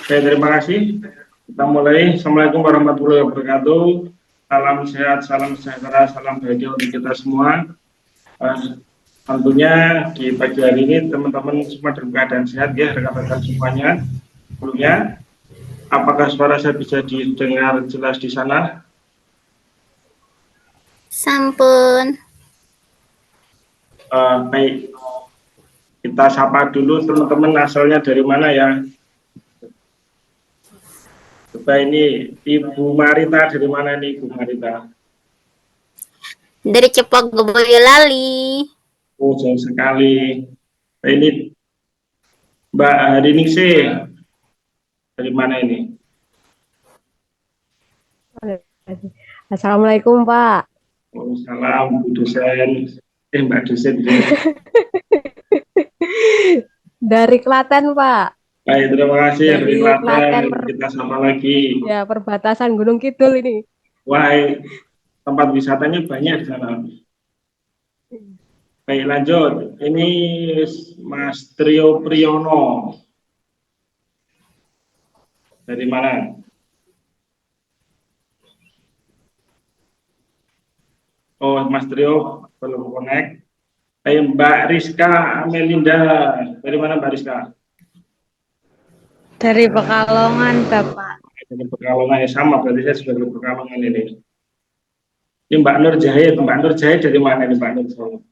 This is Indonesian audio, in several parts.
Oke, terima kasih. Kita mulai. Assalamualaikum warahmatullahi wabarakatuh. Salam sehat, salam sejahtera, salam bahagia untuk kita semua. Tentunya di pagi hari ini teman-teman semua dalam keadaan sehat ya, rekan-rekan semuanya. Sebelumnya, apakah suara saya bisa didengar jelas di sana? Sampun. Baik, kita sapa dulu teman-teman asalnya dari mana ya. Coba ini Ibu Marita, dari mana ini Ibu Marita? Dari Cepok Boyolali. Oh, jauh sekali. Ini Mbak Hariningsi, dari mana ini? Assalamualaikum Pak. Salam Bu dosen, Mbak dosen. Dari Klaten Pak. Baik, terima kasih dari Dari Klaten. Klaten Kita sama lagi. ya perbatasan Gunung Kidul ini. Wah, tempat wisatanya banyak di sana. Baik, lanjut. Ini Mas Trio Priyono. Dari mana? Oh, Mas Trio belum connect. Baik, Mbak Rizka Amelinda. Dari mana Mbak Rizka? Dari Pekalongan, Bapak. Dari Pekalongan ya, sama, berarti saya sudah dari Pekalongan ini. Ini Mbak Nur Jahid. Mbak Nur Jahid dari mana ini Mbak Nur Jahid?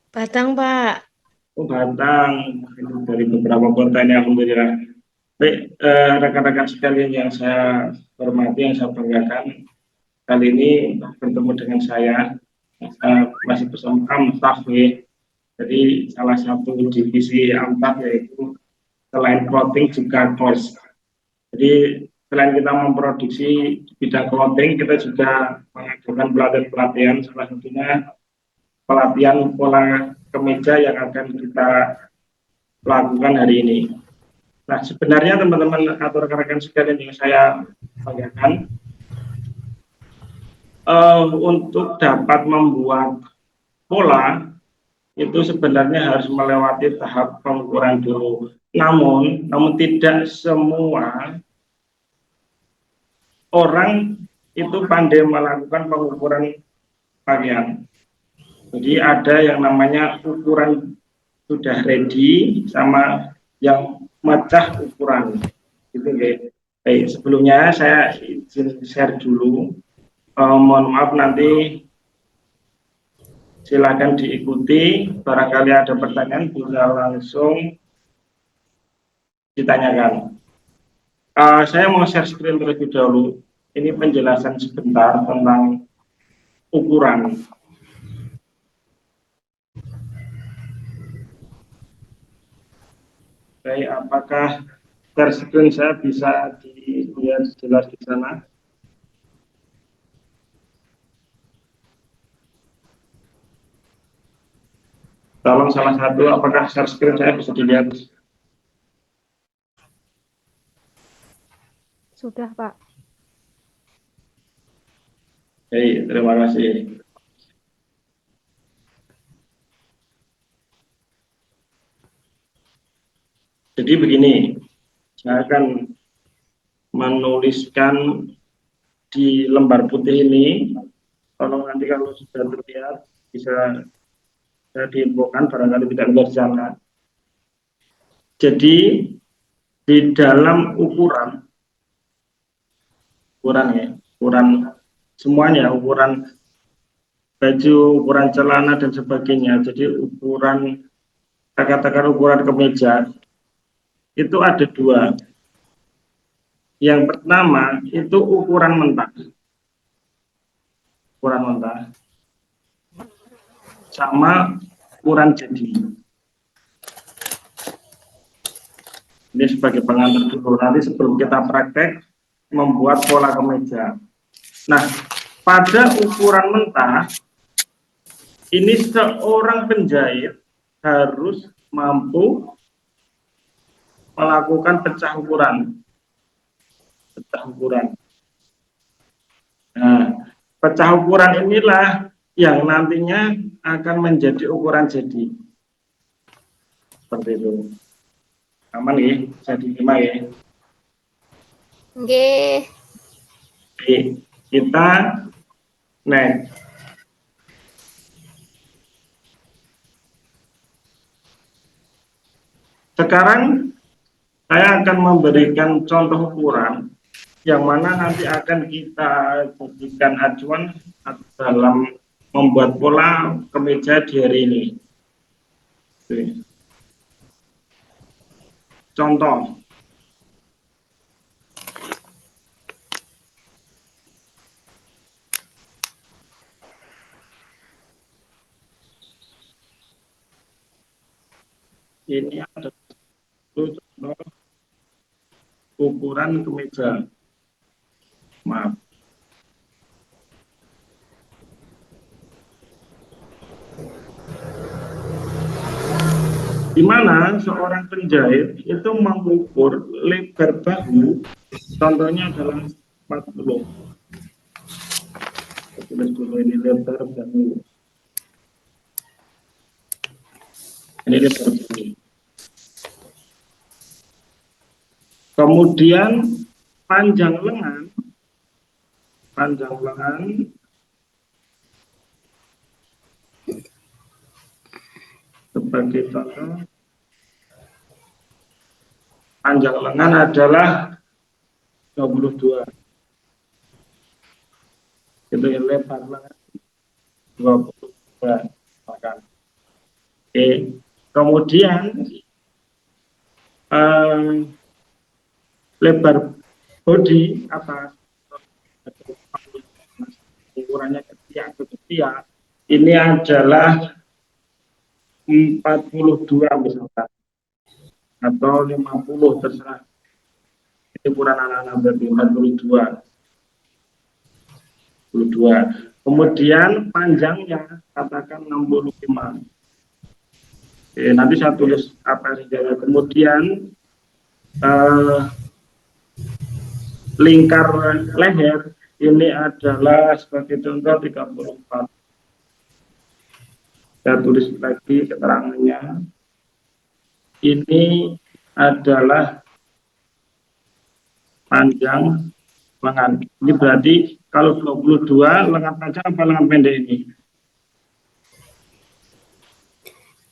Batang, Pak. Oh, Batang. Ini dari beberapa kota ini, alhamdulillah. Baik, rekan-rekan sekalian yang saya hormati, yang saya banggakan, kali ini bertemu dengan saya, masih bersama AMTAF, jadi salah satu divisi AMTAF, yaitu selain clothing juga course. Jadi selain kita memproduksi bidang clothing, kita juga mengadakan pelatihan-pelatihan, salah satunya pelatihan pola kemeja yang akan kita lakukan hari ini. Nah, sebenarnya teman-teman atau rekan-rekan sekalian yang saya banggakan, untuk dapat membuat pola itu sebenarnya harus melewati tahap pengukuran dulu. Namun tidak semua orang itu pandai melakukan pengukuran pakaian. Jadi ada yang namanya ukuran sudah ready sama yang mecah ukuran. Gitu ya. Baik, sebelumnya saya izin share dulu. Mohon maaf, nanti silakan diikuti. Barangkali ada pertanyaan bisa langsung ditanyakan. Saya mau share screen terlebih dahulu. Ini penjelasan sebentar tentang ukuran. Baik, apakah share screen saya bisa dilihat jelas di sana? Tolong salah satu, apakah share screen saya bisa dilihat? Sudah Pak. Baik, terima kasih. Jadi begini, saya akan menuliskan di lembar putih ini. Tolong nanti kalau sudah terlihat bisa saya diinfokan, barangkali tidak bisa di sana. Jadi di dalam ukuran semuanya, ukuran baju, ukuran celana dan sebagainya. Jadi ukuran, katakan ukuran kemeja itu ada dua. Yang pertama itu ukuran mentah. Ukuran mentah sama ukuran jadi. Ini sebagai pengantar dulu, nanti sebelum kita praktek membuat pola kemeja. Nah, pada ukuran mentah ini seorang penjahit harus mampu melakukan pecah ukuran. Nah, pecah ukuran inilah yang nantinya akan menjadi ukuran jadi. Seperti itu. Aman ya, bisa diterima ya. Nggih. Oke, kita next. Sekarang saya akan memberikan contoh ukuran yang mana nanti akan kita jadikan acuan dalam membuat pola kemeja di hari ini. Oke. Contoh. Ini ada contoh ukuran kemeja. Maaf. Di mana seorang penjahit itu mengukur lebar bahu, contohnya adalah 40. Tulis dulu ini lebar bahu. Ini lebar bahu. Kemudian panjang lengan sebagai contoh, panjang lengan adalah 22. Itu yang lebar lengan 22. Oke. Kemudian lebar body atas ukurannya ketiak ke ketiak ini adalah 42 misalkan atau 50 terserah. Ini ukuran anak-anak berarti 42. Kemudian panjangnya katakan 65. Oke, nanti saya tulis apa saja. Kemudian lingkar leher ini adalah sebagai contoh 34. Saya tulis lagi keterangannya. Ini adalah panjang lengan. Ini berarti kalau 22 lengan panjang apa lengan pendek ini?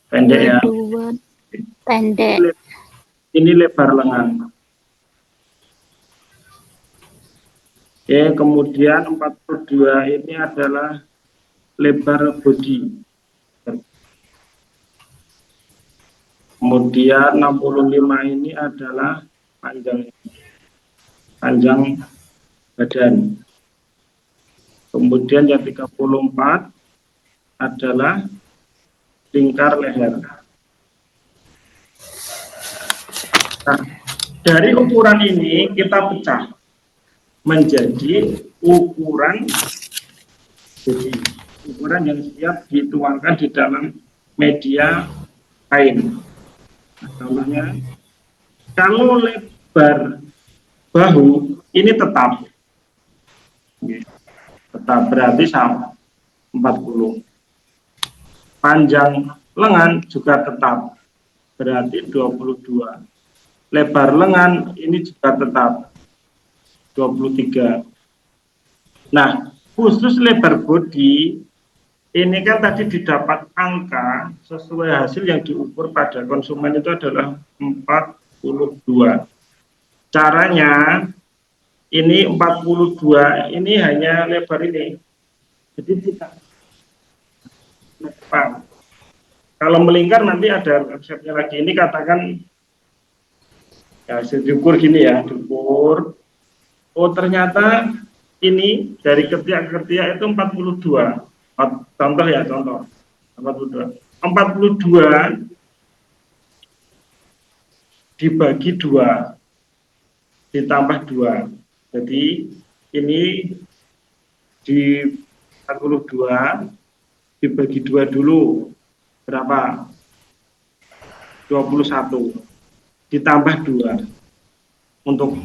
Pendek ya. Pendek. Ini lebar lengan. Oke, kemudian 42 ini adalah lebar body. Kemudian 65 ini adalah panjang badan. Kemudian yang 34 adalah lingkar leher. Nah, dari ukuran ini kita pecah menjadi ukuran yang siap dituangkan di dalam media kain. Nah, contohnya, kalau lebar bahu ini tetap berarti sama 40. Panjang lengan juga tetap berarti 22. Lebar lengan ini juga tetap 23. Nah, khusus lebar body ini kan tadi didapat angka sesuai hasil yang diukur pada konsumen itu adalah 42. Caranya ini 42 ini hanya lebar ini. Jadi tidak lebar. Kalau melingkar nanti ada resepnya lagi. Ini katakan ya hasil diukur gini ya, diukur. Oh ternyata ini dari ketiak ke ketiak itu 42. Contoh ya, contoh 42 dibagi 2 ditambah 2. Jadi ini di 42 dibagi 2 dulu berapa? 21 ditambah 2 untuk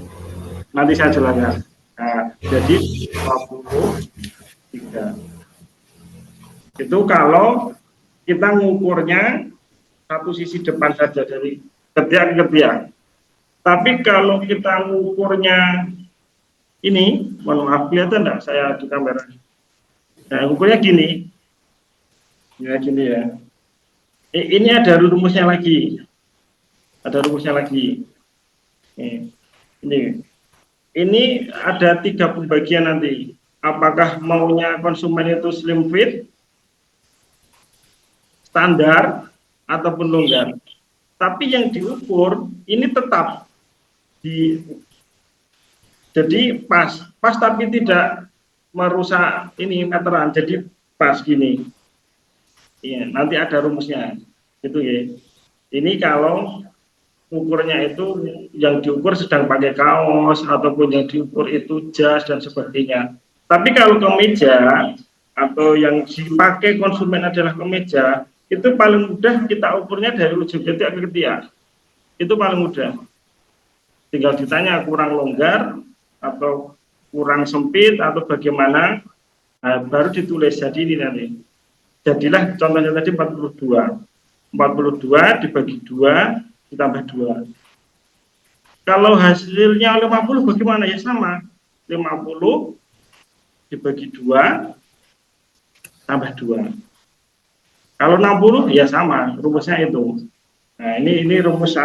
nanti saya jelaskan. Nah, jadi 23. Itu kalau kita ngukurnya satu sisi depan saja dari ketiak ke ketiak. Tapi kalau kita ngukurnya ini, mohon maaf, kelihatan enggak saya di kamera? Nah, ukurnya gini. Ya, gini ya. Ini ada rumusnya lagi. Ada rumusnya lagi. Ini ada 3 pembagian nanti. Apakah maunya konsumen itu slim fit, standar, ataupun longgar. Tapi yang diukur ini tetap jadi pas tapi tidak merusak ini meteran, jadi pas gini. Iya, nanti ada rumusnya. Itu ya. Ini kalau ukurnya itu yang diukur sedang pakai kaos ataupun yang diukur itu jas dan sebagainya. Tapi kalau kemeja atau yang dipakai konsumen adalah kemeja, itu paling mudah kita ukurnya dari ujung ketiak ke ketiak. Itu paling mudah. Tinggal ditanya kurang longgar atau kurang sempit atau bagaimana, nah, baru ditulis. Jadi ini nanti. Jadilah contohnya tadi 42. 42 dibagi 2 ditambah 2. Kalau hasilnya 50 bagaimana? Ya sama. 50 dibagi 2 tambah 2. Kalau 60 ya sama, rumusnya itu. Nah, ini rumus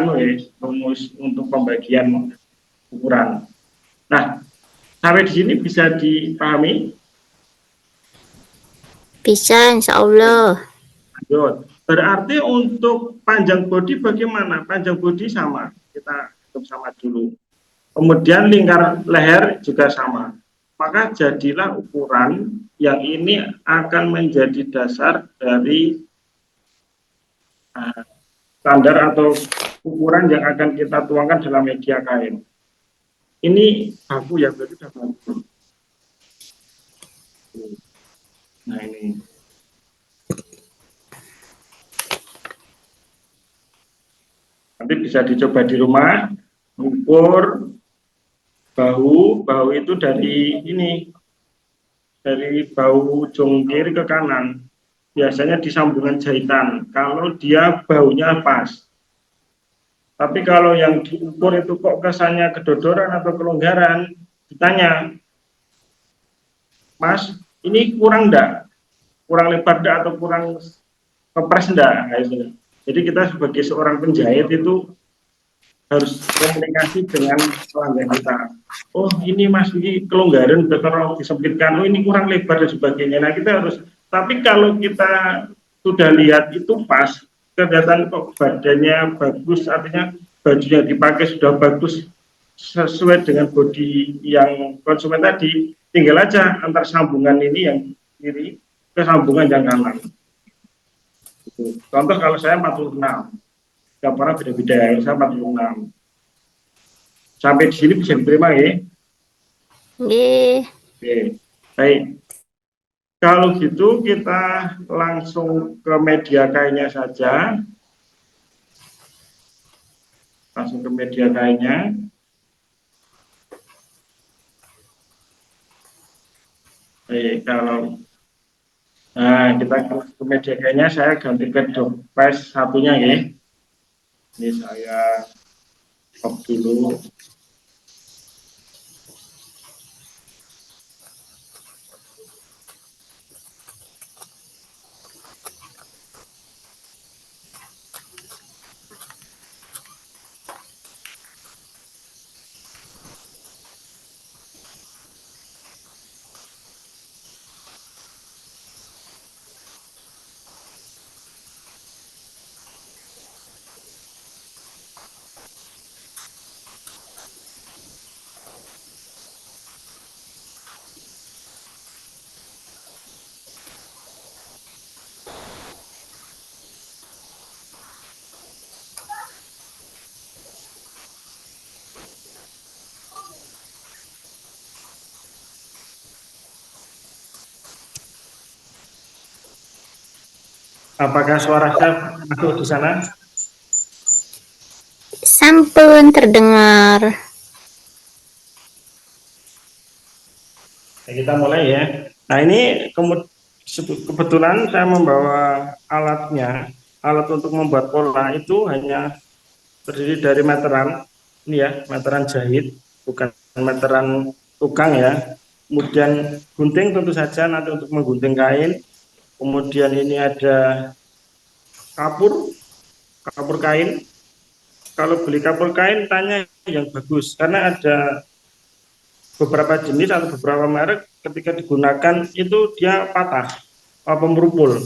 rumus untuk pembagian ukuran. Nah, sampai di sini bisa dipahami? Bisa, insya Allah. Lanjut. Berarti untuk panjang bodi bagaimana? Panjang bodi sama, kita hitung sama dulu. Kemudian lingkar leher juga sama. Maka jadilah ukuran yang ini akan menjadi dasar dari standar atau ukuran yang akan kita tuangkan dalam media kain. Ini baku ya, berarti sudah baku. Nah ini. Nanti bisa dicoba di rumah, ukur bahu itu dari ini, dari bahu ujung kiri ke kanan. Biasanya di sambungan jahitan, kalau dia bahunya pas. Tapi kalau yang diukur itu kok kesannya kedodoran atau kelonggaran, ditanya, Mas, ini kurang enggak? Kurang lebar enggak atau kurang kepres enggak? Jadi kita sebagai seorang penjahit itu harus komunikasi dengan pelanggan kita. Oh ini Mas, ini kelonggaran, kalau disempitkan, oh ini kurang lebar dan sebagainya. Nah kita harus, tapi kalau kita sudah lihat itu pas, kelihatan kok badannya bagus, artinya baju yang dipakai sudah bagus, sesuai dengan bodi yang konsumen tadi, tinggal aja antar sambungan ini yang kiri ke sambungan yang kanan. Contoh kalau saya 46, setiap orang beda-beda, saya 46. Sampai di sini bisa diterima ya? Oke, baik. Kalau gitu kita langsung ke media kainnya saja. Langsung ke media kainnya. Baik, kalau kita ke media kainnya, saya ganti ke dopes satunya ya. Ini saya off dulu. Apakah suara saya masuk di sana? Sampun terdengar. Nah, kita mulai ya. Nah ini kebetulan saya membawa alatnya, alat untuk membuat pola itu hanya terdiri dari meteran, ini ya, meteran jahit, bukan meteran tukang ya. Kemudian gunting tentu saja nanti untuk menggunting kain. Kemudian ini ada kapur, kapur kain. Kalau beli kapur kain tanya yang bagus karena ada beberapa jenis atau beberapa merek ketika digunakan itu dia patah apa merupul.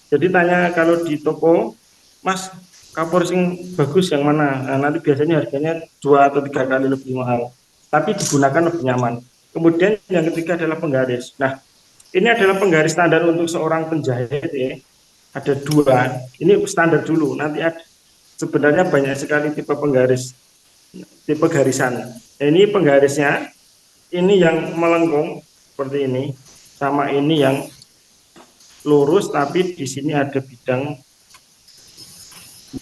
Jadi tanya kalau di toko, Mas, kapur sing bagus yang mana? Nah, nanti biasanya harganya 2 atau 3 kali lebih mahal, tapi digunakan lebih nyaman. Kemudian yang ketiga adalah penggaris. Nah, ini adalah penggaris standar untuk seorang penjahit ya. Ada 2. Ini standar dulu. Nanti ada, sebenarnya banyak sekali tipe penggaris, tipe garisan. Nah, ini penggarisnya, ini yang melengkung seperti ini, sama ini yang lurus tapi di sini ada bidang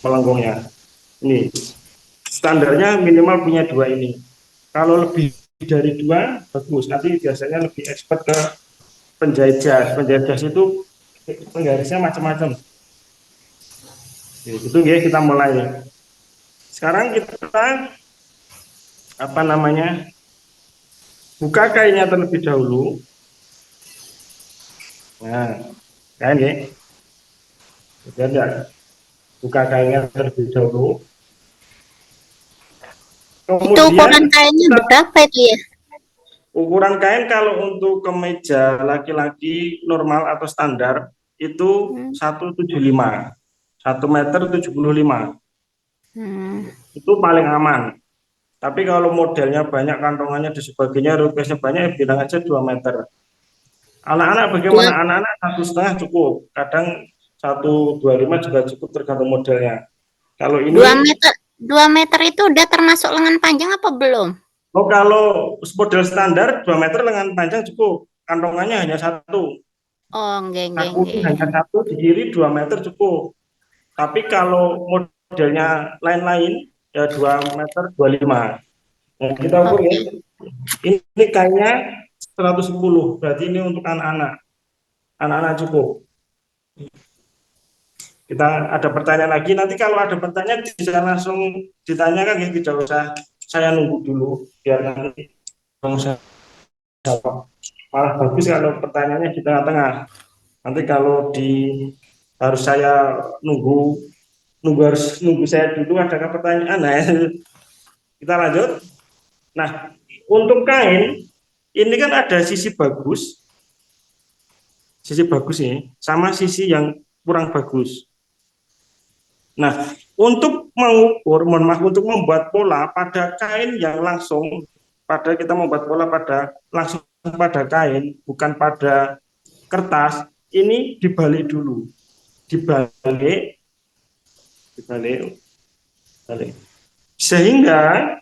melengkungnya. Ini standarnya minimal punya 2 ini. Kalau lebih dari 2 bagus. Nanti biasanya lebih expert ke penjahit jas. Penjahit jas itu penggarisnya macam-macam. Itu ya, kita mulai. Sekarang kita apa namanya? Buka kainnya terlebih dahulu. Nah, kain ya. Kemudian ya, buka kainnya terlebih dahulu. Itu ukuran kainnya berapa itu ya? Ukuran kain kalau untuk kemeja laki-laki normal atau standar itu 175, 1,75 meter. Itu paling aman. Tapi kalau modelnya banyak, kantongannya di sebagainya, rupesnya banyak, ya bilang aja 2 meter. Anak-anak bagaimana? Anak-anak 1,5 cukup. Kadang 1,25 juga cukup tergantung modelnya. Kalau ini 2 meter itu udah termasuk lengan panjang apa belum? Oh, kalau model standar 2 meter lengan panjang cukup. Kantongannya hanya 1. Oh, enggak. Hanya 1 di kiri, 2 meter cukup. Tapi kalau modelnya lain-lain ya 2,25 meter. Nah, kita ukur ya. Ini kainnya 110, berarti ini untuk anak-anak. Anak-anak cukup. Kita ada pertanyaan lagi, nanti kalau ada pertanyaan bisa langsung ditanyakan ya, tidak usah saya nunggu dulu biar nanti saya jawab. Malah bagus kalau pertanyaannya di tengah-tengah. Nanti kalau harus saya harus nunggu saya dulu, adakah pertanyaan? Nah, kita lanjut. Nah, untuk kain ini kan ada sisi bagus ini, sama sisi yang kurang bagus. Nah, untuk mengukur, untuk membuat pola pada kain yang langsung, kita membuat pola langsung pada kain, bukan pada kertas, ini dibalik dulu, dibalik, sehingga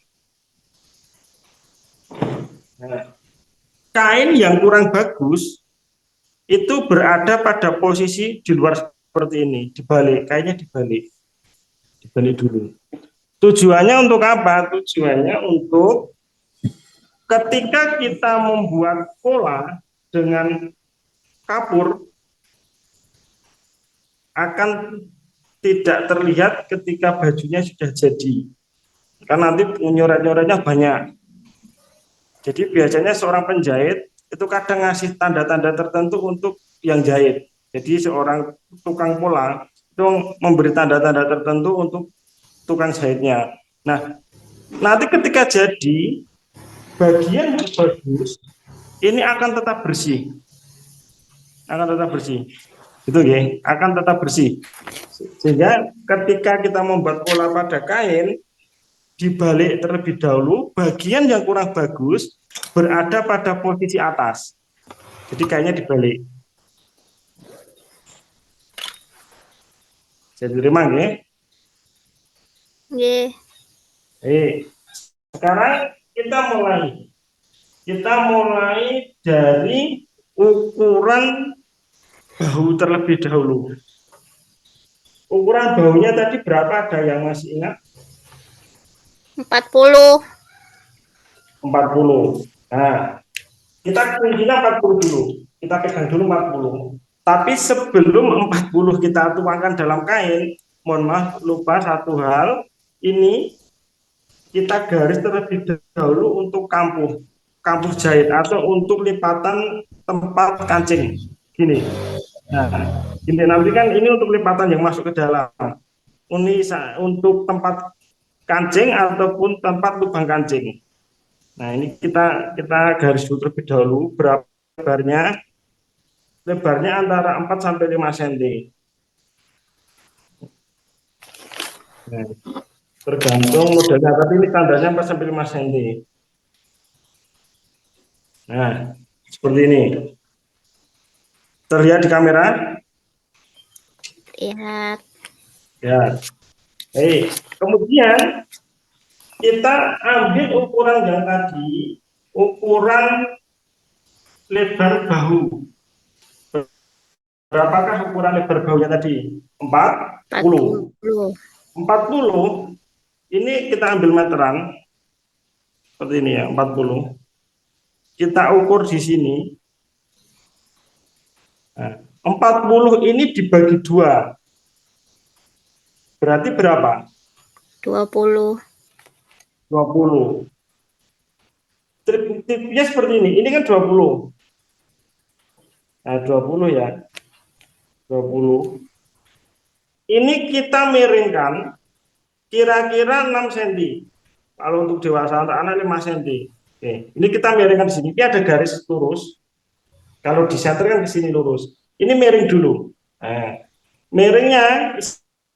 kain yang kurang bagus itu berada pada posisi di luar seperti ini, dibalik, kainnya dibalik dulu. Tujuannya untuk apa? Tujuannya untuk ketika kita membuat pola dengan kapur akan tidak terlihat ketika bajunya sudah jadi, karena nanti nyoret-nyoretnya banyak. Jadi biasanya seorang penjahit itu kadang ngasih tanda-tanda tertentu untuk yang jahit. Jadi seorang tukang pola itu memberi tanda-tanda tertentu untuk tukang jahitnya. Nah, nanti ketika jadi bagian yang bagus ini akan tetap bersih. Itu ya, akan tetap bersih. Sehingga ketika kita membuat pola pada kain, dibalik terlebih dahulu, bagian yang kurang bagus berada pada posisi atas. Jadi kainnya dibalik. Saya terima ya. Sekarang kita mulai dari ukuran bahu terlebih dahulu. Ukuran bahunya tadi berapa, ada yang masih ingat? 40. Nah, kita kuncinya 40 dulu. Kita pegang dulu 40. Tapi sebelum 40 kita tuangkan dalam kain, mohon maaf, lupa satu hal, ini kita garis terlebih dahulu untuk kampuh jahit atau untuk lipatan tempat kancing. Gini. Nah, ini nanti kan ini untuk lipatan yang masuk ke dalam. Ini untuk tempat kancing ataupun tempat lubang kancing. Nah, ini kita garis dulu terlebih dahulu berapa lebarnya. Lebarnya antara 4 sampai 5 cm. Nah, tergantung modelnya, tapi ini tandanya 4 sampai 5 cm. Nah, seperti ini. Terlihat di kamera? Lihat. Ya. Kemudian kita ambil ukuran yang tadi, ukuran lebar bahu. Berapakah ukuran lebar bahunya tadi? 40. 40. 40 ini kita ambil meteran seperti ini ya, 40. Kita ukur di sini. Nah, 40 ini dibagi 2. Berarti berapa? 20. 20. Tipnya seperti ini. Ini kan 20. Nah, 20 ya. 20. Ini kita miringkan kira-kira 6 cm. Kalau untuk dewasa, untuk anak 5 cm. Oke, ini kita miringkan di sini. Ini ada garis lurus. Kalau di center kan ke sini lurus. Ini miring dulu. Nah, miringnya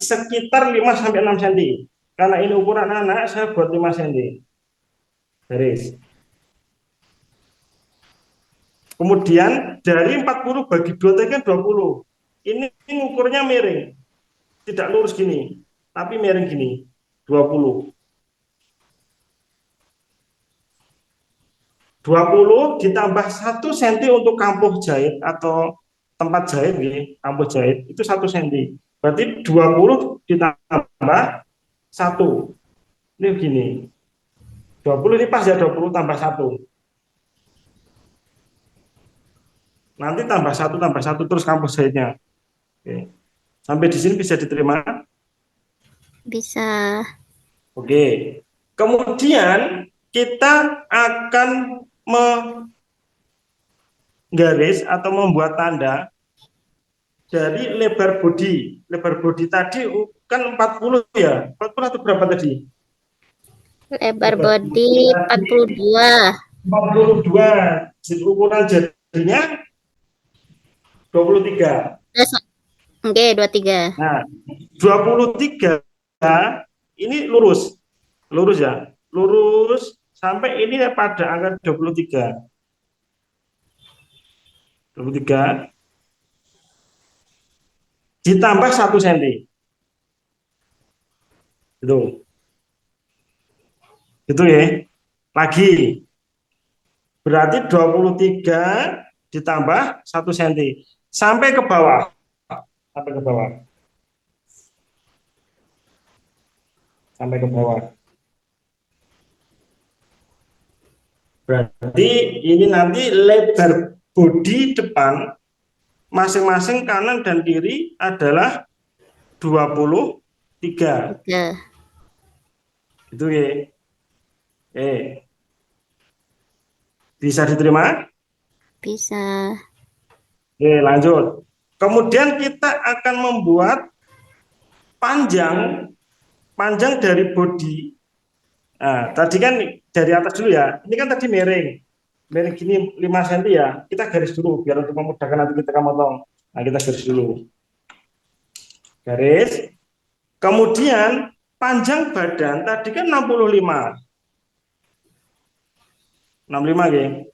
sekitar 5 sampai 6 cm. Karena ini ukuran anak, saya buat 5 cm. Garis. Kemudian dari 40 bagi 2 tadi kan 20. Ini ukurnya miring. Tidak lurus gini, tapi miring gini. 20. 20 ditambah 1 cm untuk kampuh jahit atau tempat jahit nih, kampuh jahit itu 1 cm. Berarti 20 ditambah 1. Ini begini. 20 ini pas ya, 20 tambah 1. Nanti tambah 1 terus kampuh jahitnya. Oke. Sampai di sini bisa diterima? Bisa. Oke. Kemudian kita akan menggaris atau membuat tanda dari lebar bodi. Lebar bodi tadi kan 40 ya. 40 atau berapa tadi? Lebar bodi 42. 42. Ukuran jadinya 23. Oke, 23. Nah, 23 ini lurus. Lurus ya. Lurus sampai ini pada angka 23. 23 ditambah 1 cm. Itu ya. Lagi. Berarti 23 ditambah 1 cm sampai ke bawah. Sampai ke bawah. Sampai ke bawah. Berarti ini nanti lebar bodi depan masing-masing kanan dan kiri adalah 23. Ya. Gitu ya. Bisa diterima? Bisa. Lanjut. Kemudian kita akan membuat panjang dari bodi. Nah, tadi kan dari atas dulu ya. Ini kan tadi miring gini 5 cm ya. Kita garis dulu biar untuk memudahkan nanti kita motong. Nah, kita garis dulu. Garis. Kemudian panjang badan tadi kan 65. 65 ya.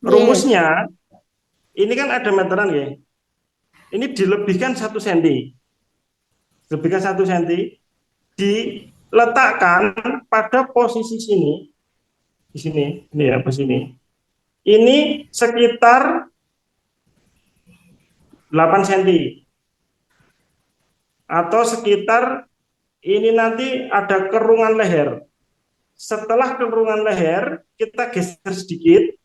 Rumusnya ini kan ada meteran ya. Ini dilebihkan 1 cm. Lebihkan 1 cm, diletakkan pada posisi sini. Di sini, ini ya, posisi. Ini sekitar 8 cm. Atau sekitar ini nanti ada kerungan leher. Setelah kerungan leher, kita geser sedikit.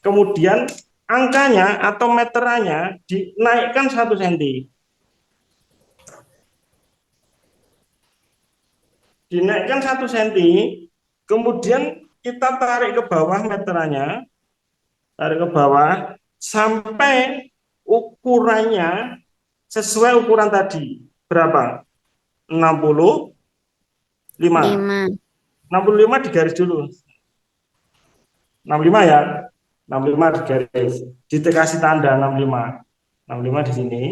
Kemudian angkanya atau meterannya dinaikkan 1 cm. dinaikkan 1 cm, kemudian kita tarik ke bawah meterannya, tarik ke bawah sampai ukurannya sesuai ukuran tadi. Berapa? 65. 5. 65 digaris dulu. 65 ya. 65 digaris. Dikasih tanda 65. 65 di sini.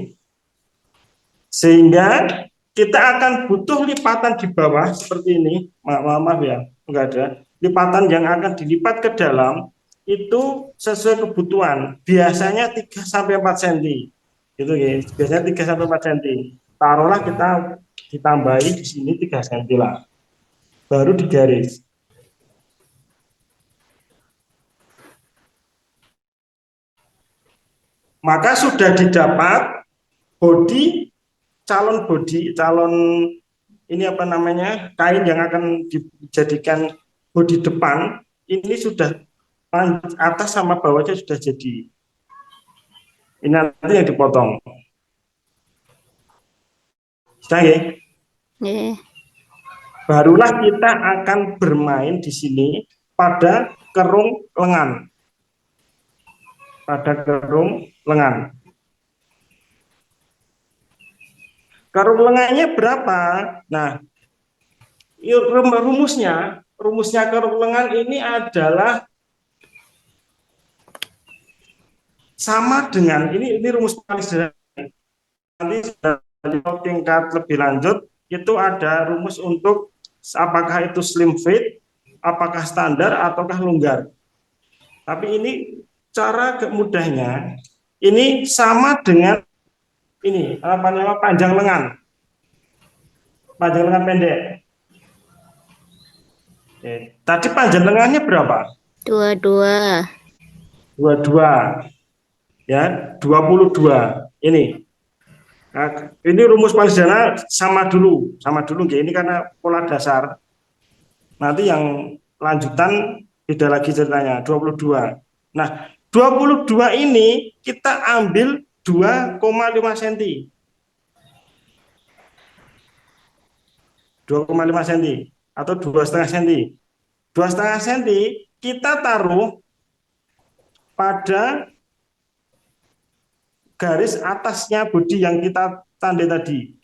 Sehingga kita akan butuh lipatan di bawah seperti ini. Maaf ya, enggak ada. Lipatan yang akan dilipat ke dalam itu sesuai kebutuhan. Biasanya 3 sampai 4 cm. Gitu ya. Biasanya 3 sampai 4 cm. Taruhlah kita ditambahi di sini 3 cm lah. Baru digaris. Maka sudah didapat calon ini apa namanya, kain yang akan dijadikan bodi depan ini sudah atas sama bawahnya sudah jadi. Ini nanti yang dipotong. Sudah ya? Nggih. Barulah kita akan bermain di sini pada kerung lengan. Pada kerung lengan. Kerung lengannya berapa? Nah, rumusnya kerung lengan ini adalah sama dengan ini rumus paling sederhana. Nanti di tingkat lebih lanjut itu ada rumus untuk apakah itu slim fit, apakah standar ataukah longgar. Tapi ini cara mudahnya ini sama dengan ini apa namanya, panjang lengan pendek. Tadi panjang lengannya berapa? 22. 22 ya, 22 ini. Nah, ini rumus paling sederhana sama dulu ini karena pola dasar. Nanti yang lanjutan beda lagi ceritanya 22. Nah, 22 ini kita ambil 2,5 cm. 2,5 cm atau 2,5 cm. 2,5 cm kita taruh pada garis atasnya bodi yang kita tandai tadi.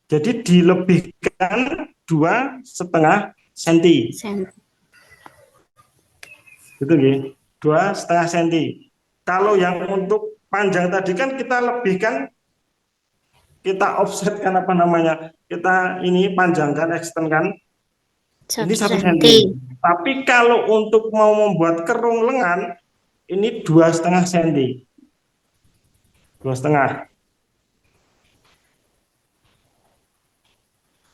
Jadi dilebihkan 2,5 cm. Gitu ya, 2,5 cm. Kalau yang untuk panjang tadi kan kita lebihkan, kita offsetkan apa namanya, kita ini panjangkan, extendkan. Ini 1 cm. Tapi kalau untuk mau membuat kerung lengan ini 2,5 cm. 2,5.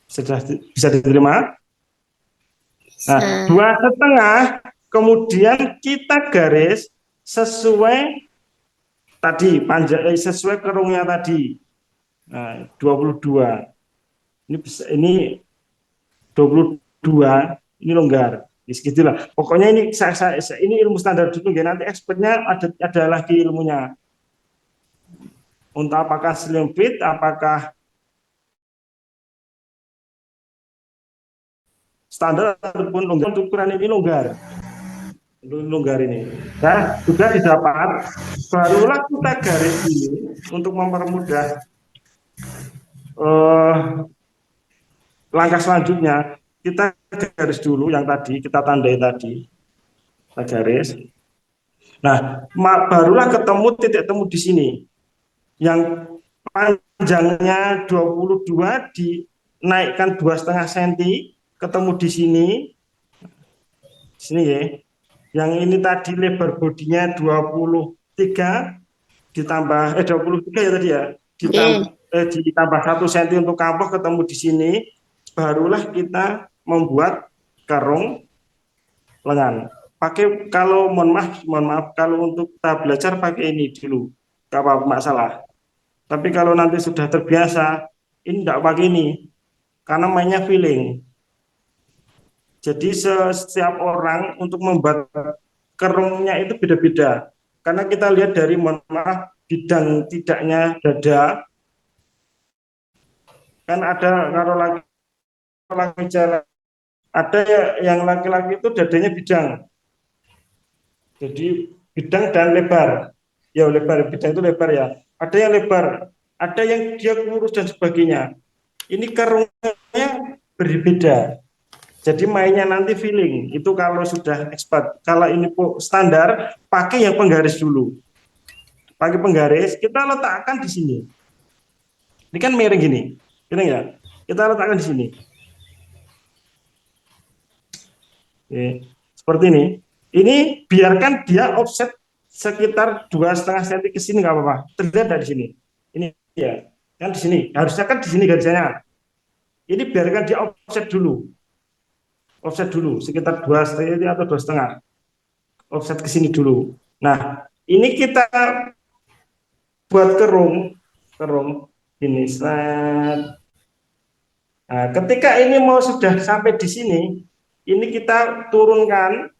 Sudah bisa diterima? Nah, 2,5 kemudian kita garis sesuai tadi sesuai kerungnya tadi. Nah, 22. Ini 22 ini longgar. Segitulah. Pokoknya ini ini ilmu standar dulu ya, nanti expertnya ada lagi ilmunya. Untuk apakah slim fit, apakah standar ataupun longgar, ukuran ini longgar ini. Nah, sudah didapat, barulah kita garis ini untuk mempermudah langkah selanjutnya. Kita garis dulu yang tadi kita tandai tadi, kita garis. Nah, barulah ketemu titik temu di sini. Yang panjangnya 22 dinaikkan 2,5 cm, ketemu di sini ya. Yang ini tadi lebar bodinya 23 ditambah 23 ya tadi ya, ditambah 1 cm untuk kampoh, ketemu di sini, barulah kita membuat kerung lengan. Pakai, kalau mohon maaf kalau untuk kita belajar pakai ini dulu, nggak apa-apa masalah. Tapi kalau nanti sudah terbiasa, ini tidak pakai ini, karena mainnya feeling. Jadi setiap orang untuk membuat kerungnya itu beda-beda. Karena kita lihat dari, mohon maaf, bidang tidaknya dada, kan ada kalau lagi jalan Ada yang laki-laki itu dadanya bidang. Jadi bidang dan lebar. Ya lebar, bidang itu lebar ya. Ada yang lebar, ada yang dia kurus dan sebagainya. Ini kerongnya berbeda. Jadi mainnya nanti feeling. Itu kalau sudah expert. Kalau ini standar, pakai yang penggaris dulu. Pakai penggaris, kita letakkan di sini. Ini kan miring gini. Ini ya. Kita letakkan di sini. Oke. Seperti ini. Ini biarkan dia offset sekitar 2,5 cm ke sini nggak apa-apa. Terlihat dari sini. Ini ya, kan di sini. Harusnya kan di sini garisnya. Ini biarkan dia offset dulu. Offset dulu sekitar 2,5 atau 2,5. Offset ke sini dulu. Nah, ini kita buat kerung ini. Nah, ketika ini mau sudah sampai di sini, ini kita turunkan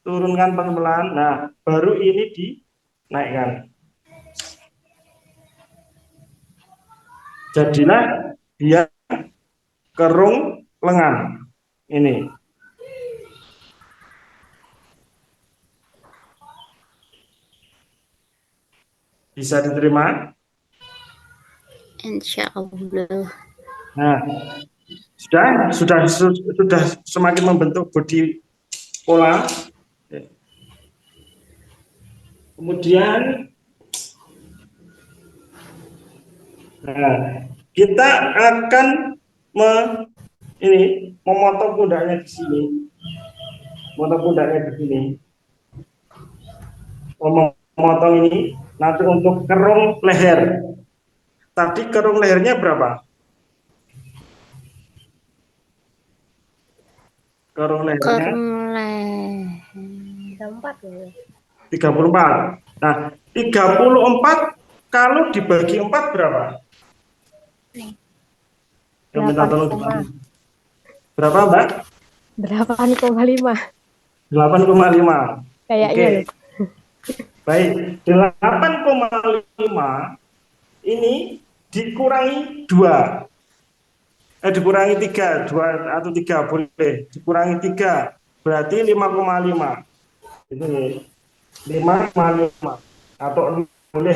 pelan-pelan. Nah, baru ini dinaikkan. Jadilah dia kerung lengan ini. Bisa diterima? Insya Allah. Nah, sudah semakin membentuk bodi pola. Kemudian kita akan memotong pundaknya di sini. Memotong pundaknya di sini. Memotong ini nanti untuk kerung leher. Tadi kerung lehernya berapa? Kerung lehernya 34. Nah, 34 kalau dibagi 4 berapa? Yang minta tolong dibagi. Berapa, Mbak? 8,5. 8,5. Kayaknya. Oke. Baik, 8,5 ini dikurangi 2. Dikurangi 3, 2 atau 3 boleh. Dikurangi 3, berarti 5,5. Itu 5,5 atau boleh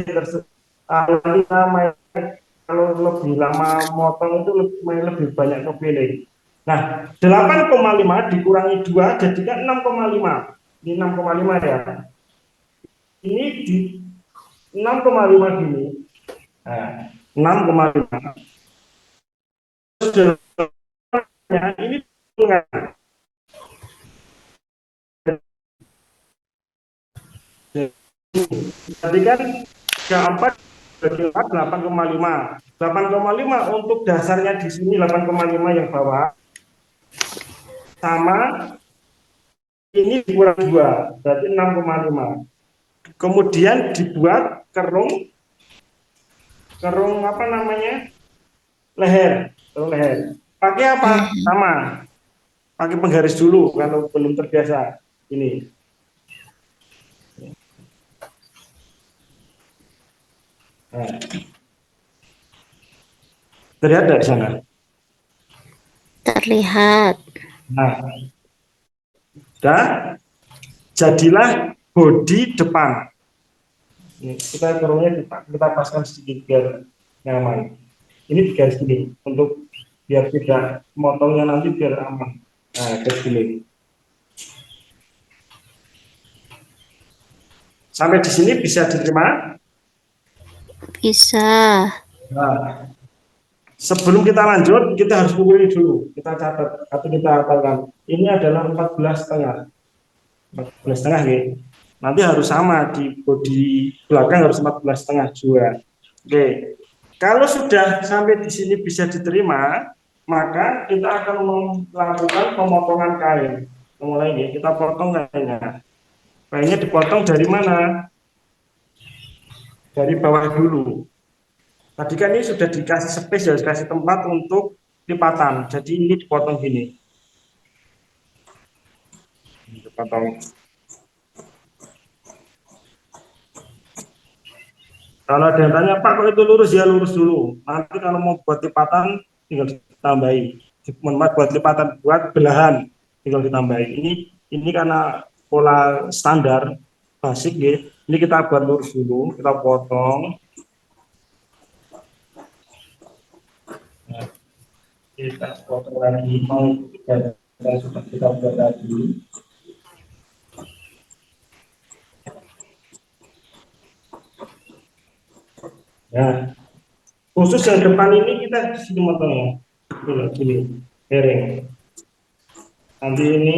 kalau lebih lama motong itu lebih banyak kepilih. Nah, 8,5 dikurangi 2 jadikan 6,5. Ini 6,5 ya. Ini di 6,5 gini. Nah, 6,5. Ini tadi kan 34 bagi 4 8,5. 8,5 untuk dasarnya di sini 8,5 yang bawah sama ini dikurang 2 berarti 6,5. Kemudian dibuat kerung apa namanya? Kerung leher. Pakai apa? Sama. Pakai penggaris dulu kalau belum terbiasa. Ini. Nah. Terlihat dari sana? Terlihat. Nah, jadilah bodi depan. Ini, kita kerungnya kita paskan sedikit biar nyaman. Ini di garis gini untuk biar tidak motongnya nanti biar aman. Nah, garis gini. Sampai di sini bisa diterima? Bisa. Nah, sebelum kita lanjut, kita harus kumpulin dulu. Kita catat atau kita hafalkan. Ini adalah 14,5. 14,5 gitu. Nanti harus sama di bodi belakang harus 14,5 juga. Oke. Kalau sudah sampai di sini bisa diterima, maka kita akan melakukan pemotongan kain. Mulai ini kita potong kainnya. Kainnya dipotong dari mana? Dari bawah dulu. Tadi kan ini sudah dikasih space ya, dikasih tempat untuk lipatan. Jadi ini dipotong gini. Dipotong. Kalau ada yang tanya, Pak kok itu lurus, ya lurus dulu. Nanti kalau mau buat lipatan tinggal ditambahi. mohon maaf, buat lipatan, buat belahan tinggal ditambahin. Ini karena pola standar basic ya. Ini kita buat lurus dulu, kita potong. Nah, kita potong lagi mau yang sudah kita buat tadi. Nah, khusus yang depan ini kita di sini motongnya, gini, miring. Nanti ini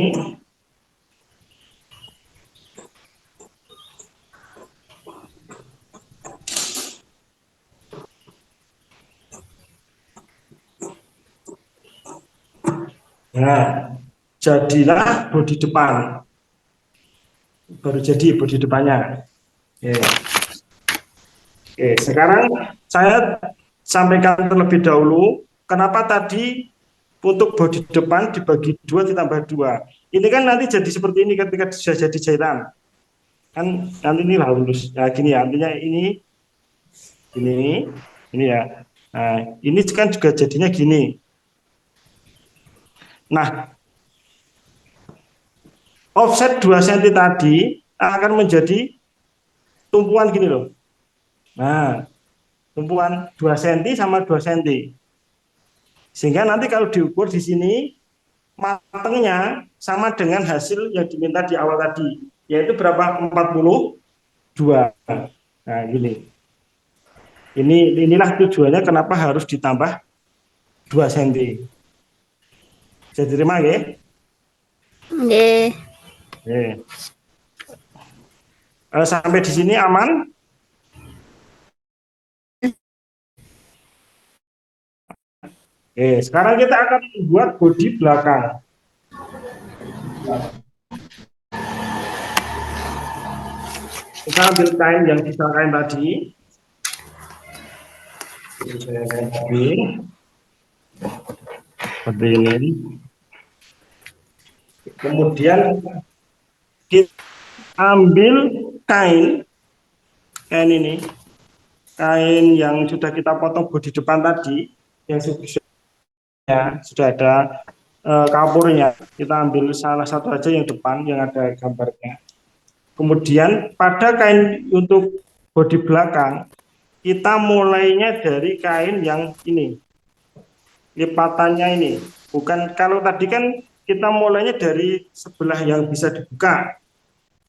nah, jadilah bodi depan. Baru jadi bodi depannya. Oke, sekarang saya sampaikan terlebih dahulu kenapa tadi untuk bodi depan dibagi 2 ditambah 2. Ini kan nanti jadi seperti ini ketika sudah jadi jahitan. Kan nanti ini halus. Nah, gini ya, artinya ini ya. Nah, ini kan juga jadinya gini. Nah, offset 2 cm tadi akan menjadi tumpuan gini loh. Nah, tumpuan 2 cm sama 2 cm. Sehingga nanti kalau diukur di sini matangnya sama dengan hasil yang diminta di awal tadi, yaitu berapa? 42. Nah, gini. Inilah tujuannya kenapa harus ditambah 2 cm. Bisa diterima ya? Nggih. Sampai di sini aman? Sekarang kita akan membuat bodi belakang. Kita ambil kain yang sisa kain tadi. Seperti ini. Kemudian kita ambil kain ini, kain yang sudah kita potong bodi depan tadi, yang sudah ada kapurnya. Kita ambil salah satu aja yang depan yang ada gambarnya. Kemudian pada kain untuk bodi belakang, kita mulainya dari kain yang ini, lipatannya ini. Bukan, kalau tadi kan kita mulainya dari sebelah yang bisa dibuka,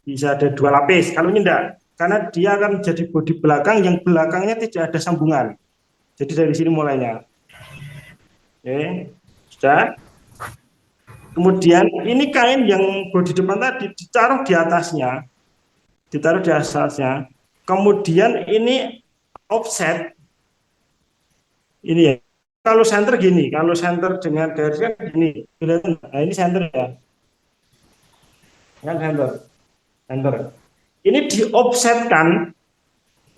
bisa ada 2 lapis. Kalau ini enggak, karena dia akan menjadi bodi belakang yang belakangnya tidak ada sambungan. Jadi dari sini mulainya. Oke, sudah. Kemudian ini kain yang bodi depan tadi ditaruh di atasnya, Kemudian ini offset. Ini ya. Kalau center gini, kalau center dengan garis kan gini. Nah, ini center ya. Kan center. Ini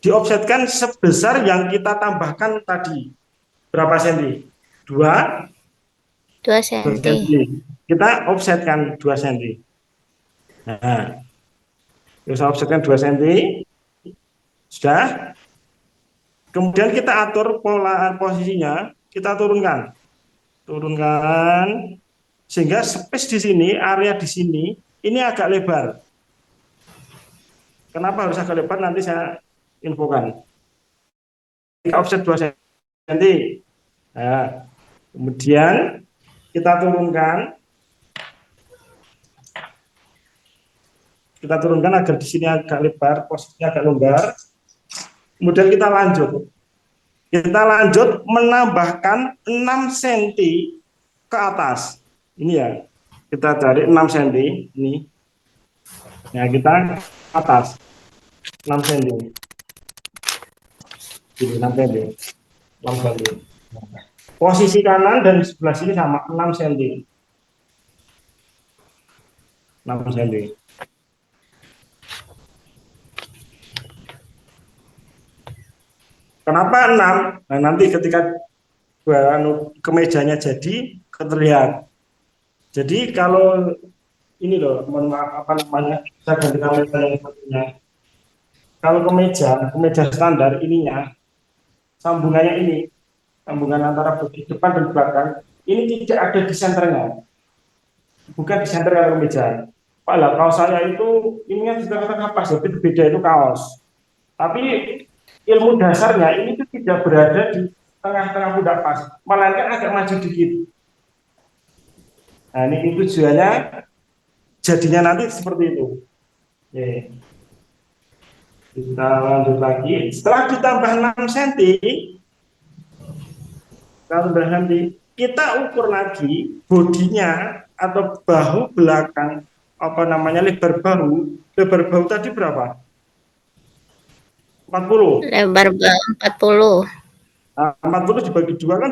diopsetkan sebesar yang kita tambahkan tadi. Berapa senti? 2 cm. Kita offsetkan 2 cm. Nah, kita offsetkan 2 cm. Sudah. Kemudian kita atur pola posisinya, kita turunkan sehingga space di sini, area di sini ini agak lebar. Kenapa harus agak lebar? Nanti saya infokan. Kita offset 2 cm. Nah, kemudian kita turunkan agar di sini agak lebar, posisinya agak longgar. Kemudian kita lanjut menambahkan 6 cm ke atas. Ini ya, kita cari 6 cm ini. Ya, kita atas 6 cm. Ini 6 cm. Posisi kanan dan sebelah sini sama 6 cm. 6 cm. Kenapa 6? Nah, nanti ketika kemejanya jadi terlihat. Jadi kalau ini loh, mohon maaf, saya ganti kamera yang satunya. Kalau kemeja standar ininya, sambungannya ini, sambungan antara bodi depan dan belakang, ini tidak ada di senternya, bukan di senter kalau meja. Pak lah, kaos saya itu ininya di tengah-tengah pas, tapi beda itu kaos. Tapi ilmu dasarnya ini tuh tidak berada di tengah-tengah pundak pas, melainkan agak maju dikit. Nah, ini tujuannya jadinya nanti seperti itu. Oke. Kita lanjut lagi. Setelah ditambah 6 cm, kita ukur lagi bodinya atau bahu belakang, apa namanya, lebar bahu. Lebar bahu tadi berapa? 40. Lebar 40. Nah, 40 dibagi 2 kan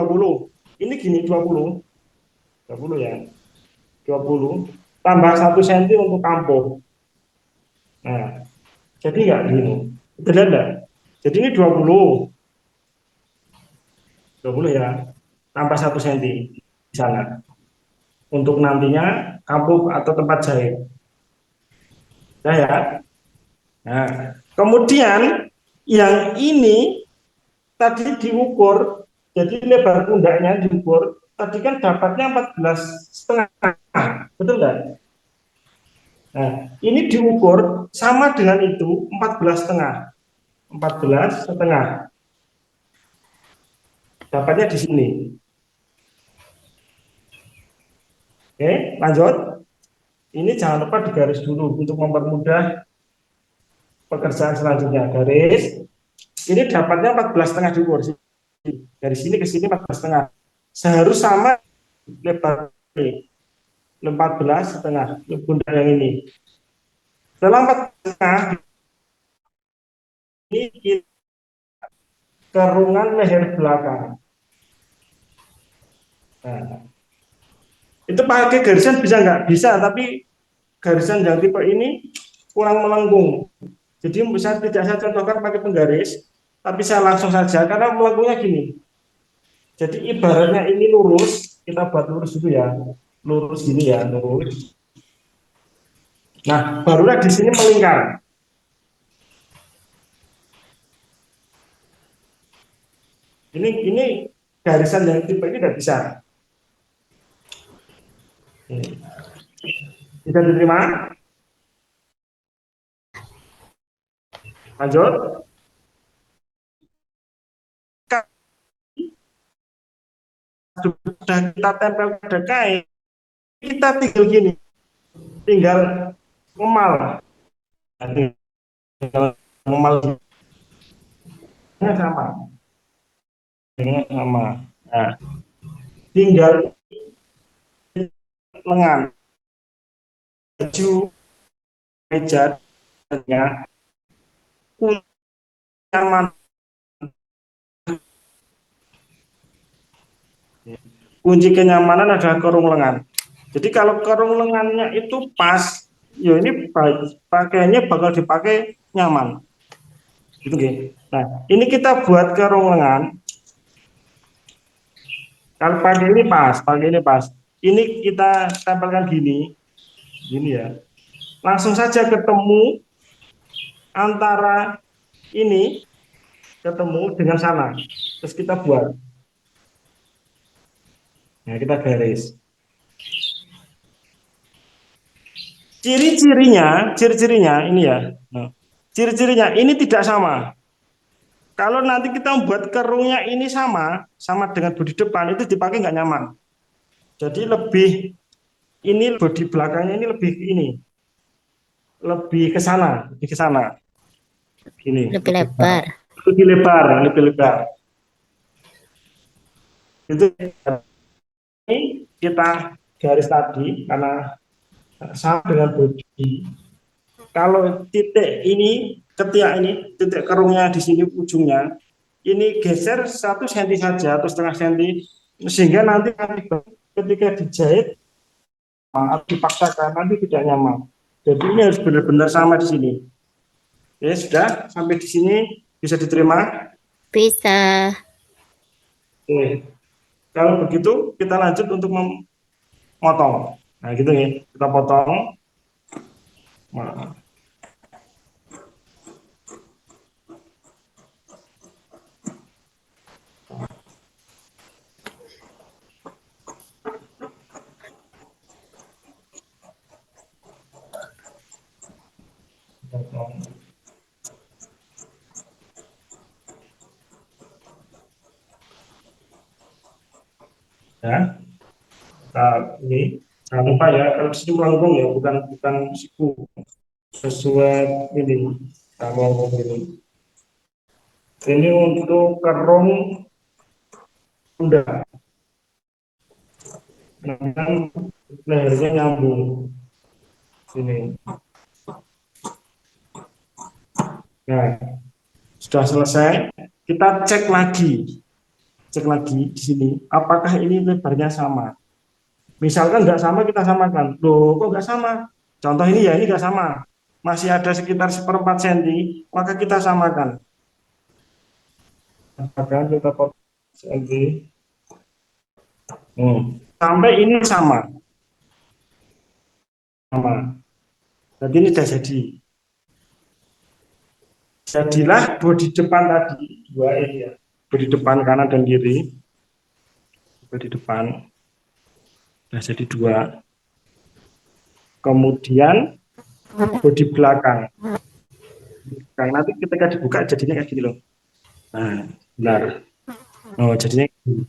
20. Ini gini 20. 20 ya. 20 tambah 1 cm untuk kampung. Nah, jadi nggak gini. Betul enggak? Jadi ini 20 ya. Tambah 1 cm di sana. Untuk nantinya kampung atau tempat jahit. Ya. Nah, kemudian yang ini tadi diukur, jadi lebar pundaknya diukur, tadi kan dapatnya 14,5, betul nggak? Nah, ini diukur sama dengan itu 14,5, 14,5. Dapatnya di sini. Oke, lanjut. Ini jangan lupa digaris dulu untuk mempermudah pekerjaan selanjutnya. Garis. Ini dapatnya 14,5 diukur. Dari sini ke sini 14,5. Seharus sama lebar ini. 14,5 pundak yang ini. Setelah 14,5 ini kerungan leher belakang. Nah, itu pakai garisan bisa nggak? Bisa, tapi garisan yang tipe ini kurang melengkung. Jadi bisa tidak saya contohkan pakai penggaris, tapi saya langsung saja karena melengkungnya gini. Jadi ibaratnya ini lurus, kita buat lurus dulu ya, lurus gini ya, lurus. Nah, barulah di sini melingkar. Ini garisan yang tipe ini tidak bisa. Bisa diterima? Lanjut. Sudah kita tempel pada kain, kita tinggal gini, tinggal memal. Tinggal memal sama, dengan sama. Nah, tinggal lengan, baju, meja, nyaman. Kunci kenyamanan adalah kerung lengan. Jadi kalau kerung lengannya itu pas, ya ini pakainya bakal dipakai nyaman. Gitu, okay. Nah, ini kita buat kerung lengan. Kalau pakai ini pas, pakai ini pas. Ini kita tempelkan gini ya. Langsung saja ketemu antara ini ketemu dengan sana. Terus kita buat. Nah, kita garis. Ciri-cirinya ini ya. Nah, ciri-cirinya ini tidak sama. Kalau nanti kita membuat kerungnya ini sama dengan bodi depan, itu dipakai nggak nyaman. Jadi ini bodi belakangnya ini lebih ke sana, Gini. Lebih lebar. Lebih lebar. Itu ini kita garis tadi karena sama dengan bodi. Kalau titik ini, ketiak ini, titik kerungnya di sini ujungnya, ini geser 1 cm saja atau setengah cm, sehingga nanti ketika dijahit atau dipaksakan nanti tidak nyaman. Jadi ini harus benar-benar sama di sini. Ya sudah, sampai di sini bisa diterima. Bisa. Oke. Kalau begitu kita lanjut untuk memotong. Nah gitu nih, kita potong. Nah. Ya. Nah, ini jangan lupa ya, kalau di sini melengkung ya, bukan siku. Sesuai ini, melengkung ini. Ini untuk kerung kuda. Memang lehernya nyambung sini. Nah, sudah selesai. Kita cek lagi di sini. Apakah ini lebarnya sama? Misalkan nggak sama, kita samakan. Loh, kok nggak sama? Contoh ini ya, ini nggak sama. Masih ada sekitar 1/4 cm, maka kita samakan. Samakan kita potong cm. Sampai ini sama. Jadi ini sudah jadi. Jadilah bodi depan tadi, dua ini ya. Bodi depan kanan dan kiri. Bodi depan. Sudah jadi dua. Kemudian bodi belakang. Nanti ketika dibuka jadinya kayak gini loh. Nah, benar. Oh, jadinya gini.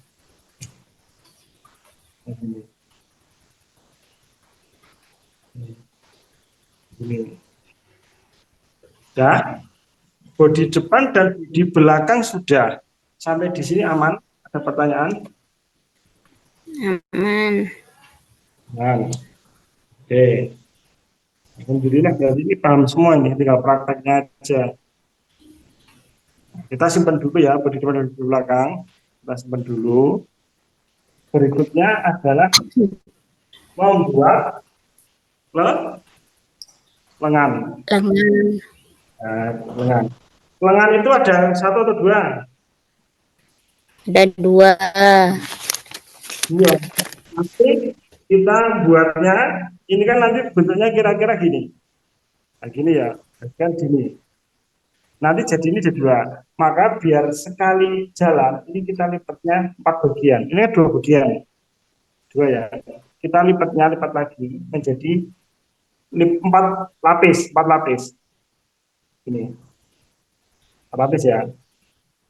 Ini. Ya, bodi depan dan bodi belakang sudah. Sampai di sini aman? Ada pertanyaan? Aman. Aman. Oke. Alhamdulillah, berarti ini paham semua ini, tinggal prakteknya aja. Kita simpan dulu ya, bodi depan dan bodi belakang. Kita simpan dulu. Berikutnya adalah membuat lengan. Lengan. Lengan itu ada satu atau dua? Ada dua. Iya. Nanti kita buatnya, ini kan nanti bentuknya kira-kira gini. Nah, gini ya, kan gini. Nanti jadi ini jadi dua. Maka biar sekali jalan, ini kita lipatnya 4 bagian. Ini kan 2 bagian. Dua ya. Kita lipat lagi menjadi 4 lapis. Ini. 4 lapis ya.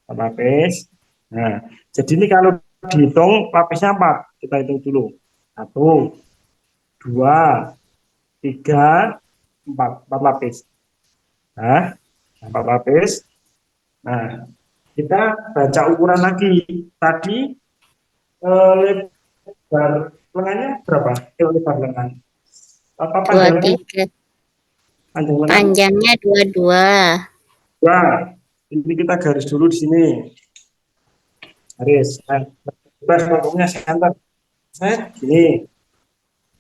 4 lapis. Nah, jadi ini kalau dihitung lapisnya 4. Kita hitung dulu. 1, 2, 3, 4 lapis. Nah, 4 lapis. Nah, kita baca ukuran lagi. Tadi lebar lengannya berapa? Lebar lengan. Apa panjang lengan? 23. Panjang lengan. Panjangnya 22. Wah, ini kita garis dulu di sini. Garis. Ngomongnya center. Gini.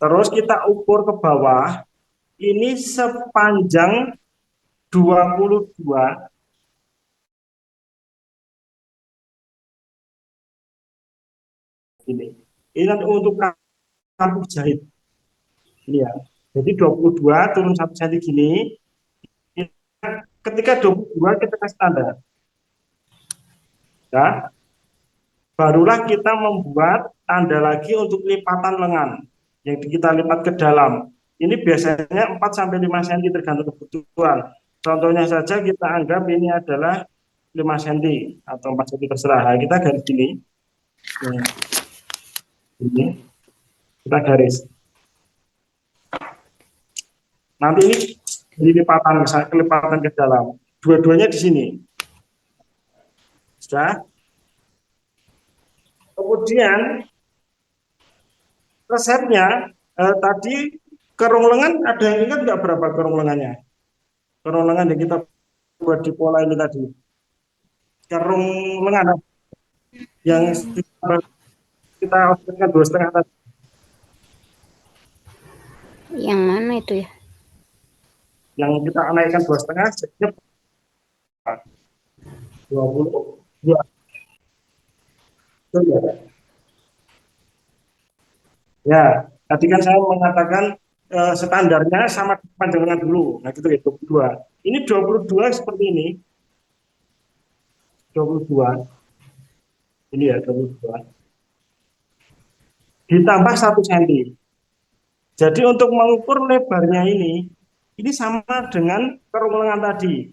Terus kita ukur ke bawah. Ini sepanjang 22. Ini nanti untuk kampus jahit. Ini ya. Jadi 22 turun 1 cm gini. Ketika 22 kita kasih tanda. Ya. Barulah kita membuat tanda lagi untuk lipatan lengan yang kita lipat ke dalam. Ini biasanya 4-5 cm tergantung kebutuhan. Contohnya saja kita anggap ini adalah 5 cm atau 4 cm terserah. Nah, kita garis gini. Ini kita garis. Nanti ini lipatan, misalnya kelipatan ke dalam. Dua-duanya di sini. Sudah. Kemudian resepnya tadi kerung lengan, ada yang ingat nggak berapa kerung lengannya? Kerung lengan yang kita buat di pola ini tadi. Kerung lengan yang kita optimalkan 2,5 tadi. Yang mana itu ya? Yang kita naikkan 2,5 jadinya 22. Ya, tadi kan saya mengatakan standarnya sama panjang lengan dulu. Nah, gitu ya, 22. Ini 22 seperti ini. 22. Ini ya, 22. Ditambah 1 cm. Jadi untuk mengukur lebarnya ini sama dengan kerung lengan tadi.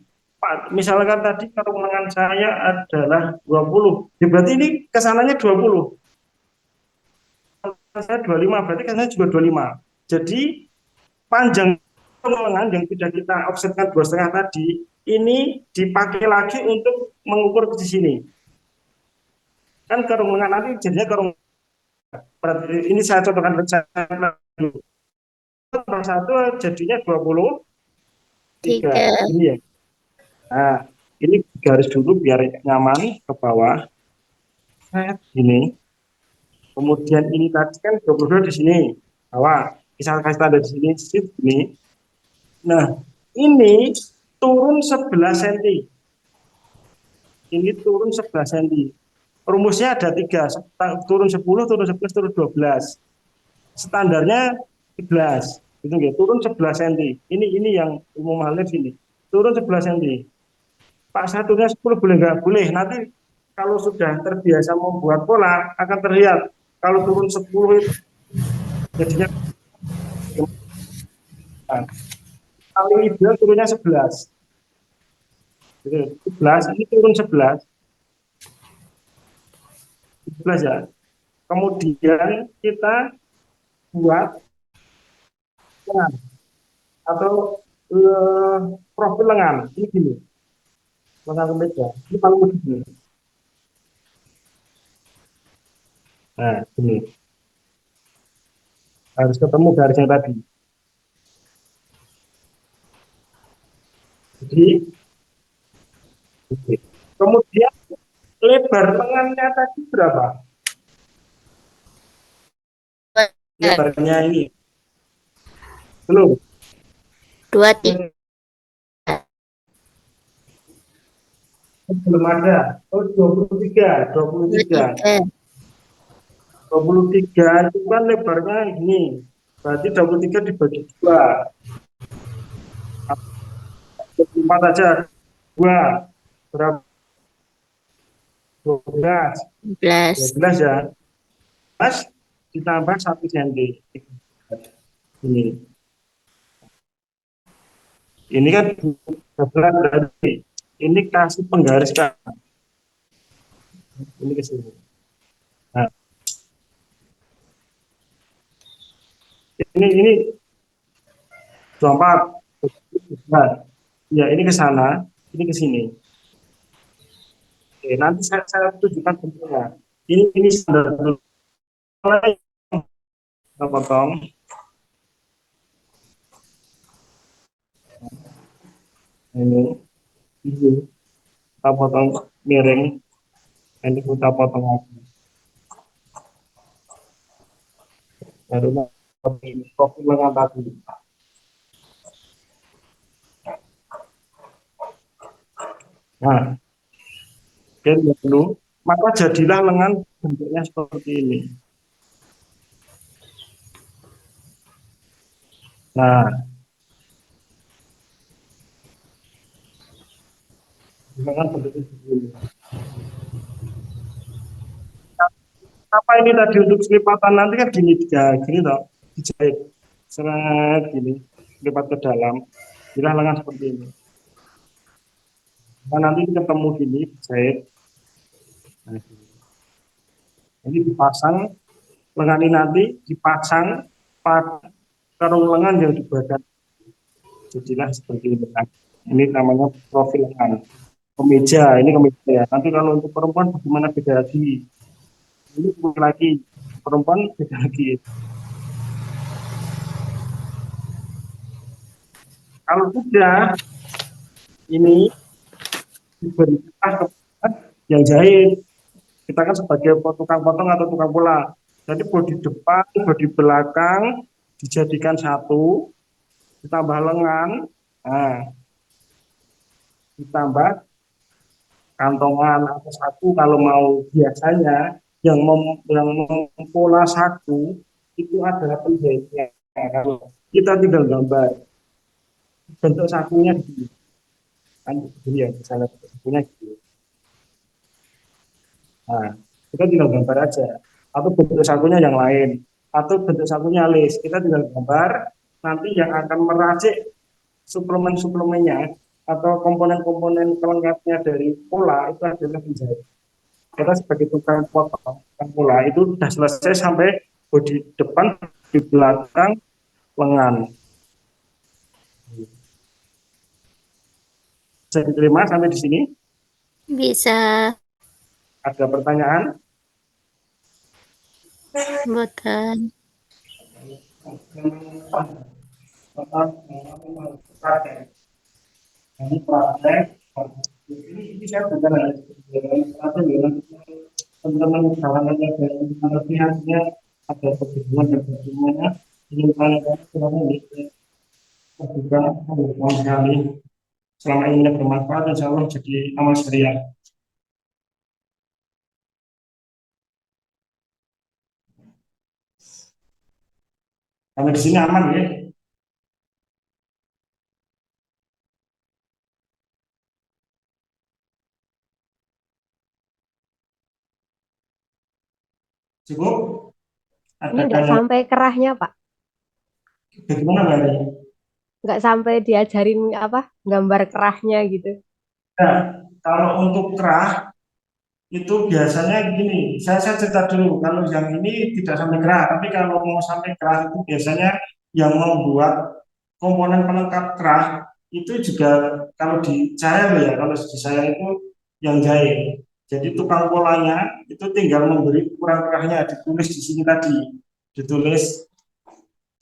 Misalkan tadi kerung lengan saya adalah 20. Ya, berarti ini kesananya 20. saya 25, berarti kan saya juga 25. Jadi panjang lengan yang tidak kita offsetkan 2,5 tadi, ini dipakai lagi untuk mengukur di sini. Kan kerung lengan nanti jadinya kerung. Berarti ini saya contohkan dulu. Satu jadinya 23 3. ini ya. Nah, ini garis dulu biar nyaman ke bawah. Ini. Kemudian ini tadi kan 22 di sini. Bawah. Bisa kasih tanda di sini, shift ini. Nah, ini turun 11 cm. Ini turun 11 cm. Rumusnya ada 3, turun 10, turun 11, turun 12. Standarnya 11. Gitu ya, turun 11 cm. Ini yang umum halnya sini. Turun 11 cm. Pak, saya turunnya 10 boleh nggak? Boleh. Nanti kalau sudah terbiasa membuat pola akan terlihat. Kalau turun 10 itu jadinya paling ideal turunnya 11. 11 ini turun 11 ya. Kemudian kita buat lengan atau profil lengan ini gini, lengan kemeja ini paling mudah gini. Nah, gini harus ketemu garisnya tadi. Jadi kemudian lebar lengannya tadi berapa? Lebarnya ini belum 23. belum ada. Oh, 23 itu kan lebarnya ini. Berarti 23 dibagi 2. 4 aja. 2 berapa? 12. 12. 12 ya. Mas ditambah 1 cm. Ini. Ini kan 12 berarti. Ini kasih penggariskan. Ini ke sini. Nah, ini 24. Nah, ya ini ke sana, ini ke sini. Oke, nanti saya tunjukkan bentuknya. Ini standar dulu. Kita potong. Ini kita potong miring. Ini kita potong lagi. Baru profil lengan tadi. Nah, oke dulu, maka jadilah lengan bentuknya seperti ini. Nah, lengan bentuknya seperti ini. Apa ini tadi untuk selipatan nanti kan gini, gini toh, dijahit, seret gini, lipat ke dalam, jadilah lengan seperti ini. Nah, nanti ketemu gini, dijahit. Nah, ini dipasang, lengan ini nanti dipasang pada karung lengan yang di badan. Jadilah seperti ini. Ini namanya profil lengan. Kemeja, ini kemeja ya. Nanti kalau untuk perempuan bagaimana beda lagi? Ini lagi perempuan beda lagi. Kalau sudah ini diberikan yang jahit, kita kan sebagai tukang potong atau tukang pola. Jadi bodi depan, bodi belakang dijadikan satu, ditambah lengan, nah, ditambah kantongan atau saku kalau mau. Biasanya yang mempola saku itu adalah penjahitnya. Kalau kita tinggal gambar bentuk sakunya gitu kan, ya misalnya bentuk sakunya gitu. Nah, kita tinggal gambar aja, atau bentuk sakunya yang lain, atau bentuk sakunya list, kita tinggal gambar. Nanti yang akan meracik suplemen-suplemennya atau komponen-komponen pelengkapnya dari pola itu adalah penjahit. Kita sebagai tukang potong, tukang pola itu sudah selesai sampai bodi depan, di belakang, lengan. Bisa diterima sampai di sini? Bisa, Ada pertanyaan? boten. Ini praktek. Ini saya bukan hanya teman-teman kalangan yang artinya ada perhubungan dan perhubungannya ini kan juga bermanfaat sekali. Selama ini bermanfaat, insya Allah jadi amal syariah. Sampai di sini aman ya? Cukup? Ini Ada nggak yang sampai kerahnya, Pak. bagaimana Mbak? Nggak sampai diajarin apa gambar kerahnya gitu. Nah, kalau untuk kerah itu biasanya gini, saya cerita dulu. Kalau yang ini tidak sampai kerah, tapi kalau mau sampai kerah itu biasanya yang membuat komponen pelengkap kerah itu juga kalau di saya loh ya, kalau di saya itu yang jahit. Jadi tukang polanya itu tinggal memberi ukuran kerahnya, ditulis di sini tadi, ditulis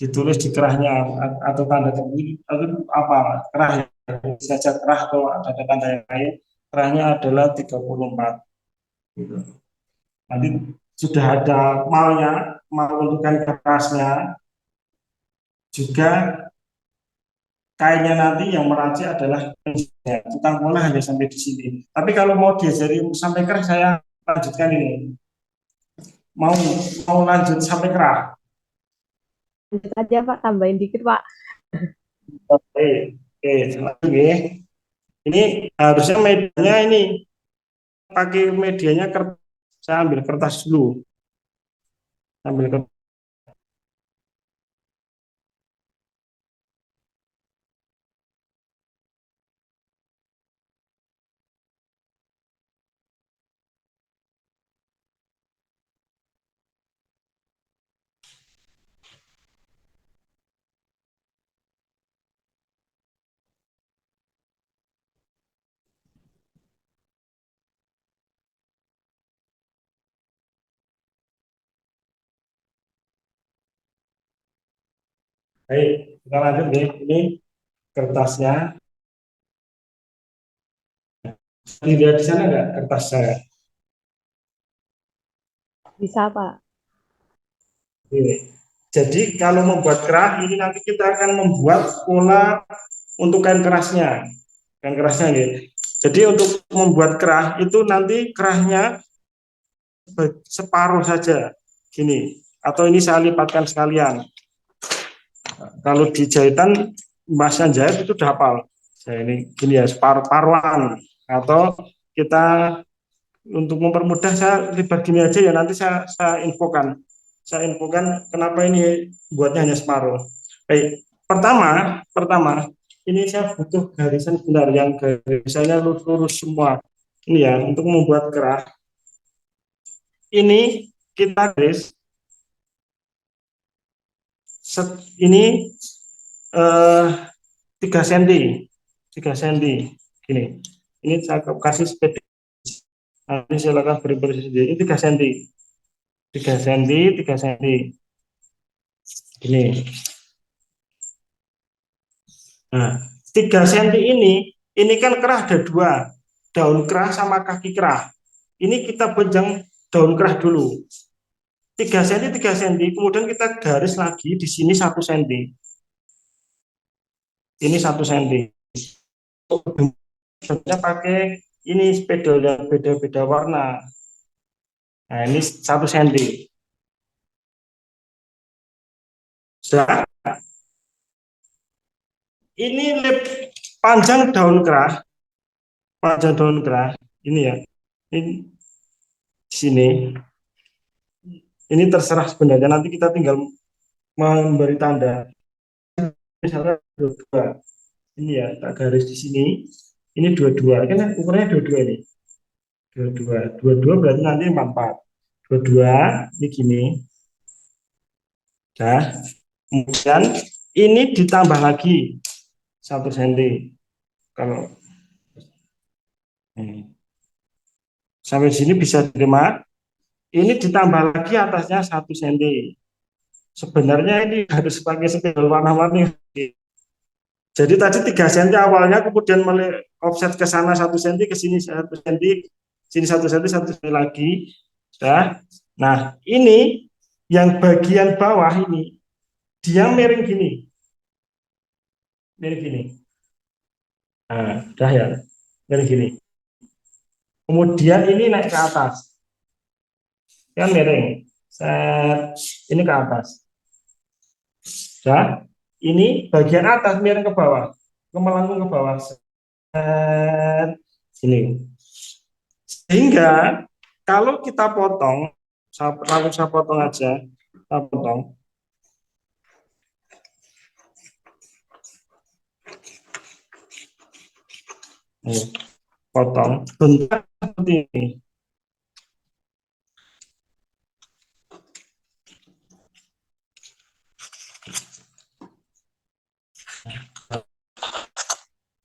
ditulis di kerahnya atau tanda terbit atau apa kerah saja kerah atau ada tanda yang lain kerahnya adalah 34 gitu. Nanti sudah ada malnya, mal untuk kain kerasnya, juga kainnya nanti yang meracik adalah ya, tukang pola hanya sampai di sini. Tapi kalau mau diajari sampai kerah saya lanjutkan ini. Mau mau lanjut sampai kerah. Lanjut aja, Pak, tambahin dikit, Pak. Oke, oke, lanjut ya. Ini harusnya medianya ini pakai medianya kertas. Saya ambil kertas dulu. Ambil kertas. Baik, kita lanjut nih. Ini kertasnya. Dilihat di sana nggak kertas saya? Bisa, Pak. Ini. Jadi kalau membuat kerah ini nanti kita akan membuat pola untuk kain kerasnya. Kain kerasnya nih. Jadi untuk membuat kerah itu nanti kerahnya separuh saja. Gini. Atau ini saya lipatkan sekalian. Kalau di jahitan masnya jahit itu udah hafal. Saya ini gini ya separuh-paruan atau kita untuk mempermudah saya lipat gini aja ya nanti saya infokan kenapa ini buatnya hanya separuh. Baik, pertama ini saya butuh garisan benar yang garisannya lurus semua. Ini ya untuk membuat kerah. Ini kita garis ini 3 cm 3 cm gini. Ini saya kasih sepeda. Nah, ini silakan beri posisi sendiri. Ini 3 cm 3 cm 3 cm ini. Nah, 3 cm ini kan kerah ada dua, daun kerah sama kaki kerah. Ini kita benjang daun kerah dulu. 3 cm 3 cm, kemudian kita garis lagi di sini 1 cm. Ini 1 cm. Kita pakai ini spidol yang beda-beda warna. Nah, ini 1 cm. Sudah. Ini panjang daun kerah, ini ya. Ini di sini. Ini terserah sebenarnya nanti kita tinggal memberi tanda. Misalnya dua, ini ya, tak garis di sini. Ini dua-dua, kan ukurannya dua-dua ini. Dua-dua berarti nanti 44. Dua-dua ini gini. Nah, kemudian ini ditambah lagi 1 cm. Kalau sampai sini bisa diterima. Ini ditambah lagi atasnya 1 cm. Sebenarnya ini harus pakai spidol warna-warni. Jadi tadi 3 cm awalnya, kemudian offset ke sana 1 cm, ke sini 1 cm, sini 1 cm, 1 cm lagi. Nah, ini yang bagian bawah ini dia miring gini, miring gini. Nah, dah ya, miring gini. Kemudian ini naik ke atas, kan miring. Ini ke atas. Ini bagian atas miring ke bawah, melengkung ke bawah. Sini. Sehingga kalau kita potong, langsung saya potong aja, kita potong. Potong bentuk seperti ini.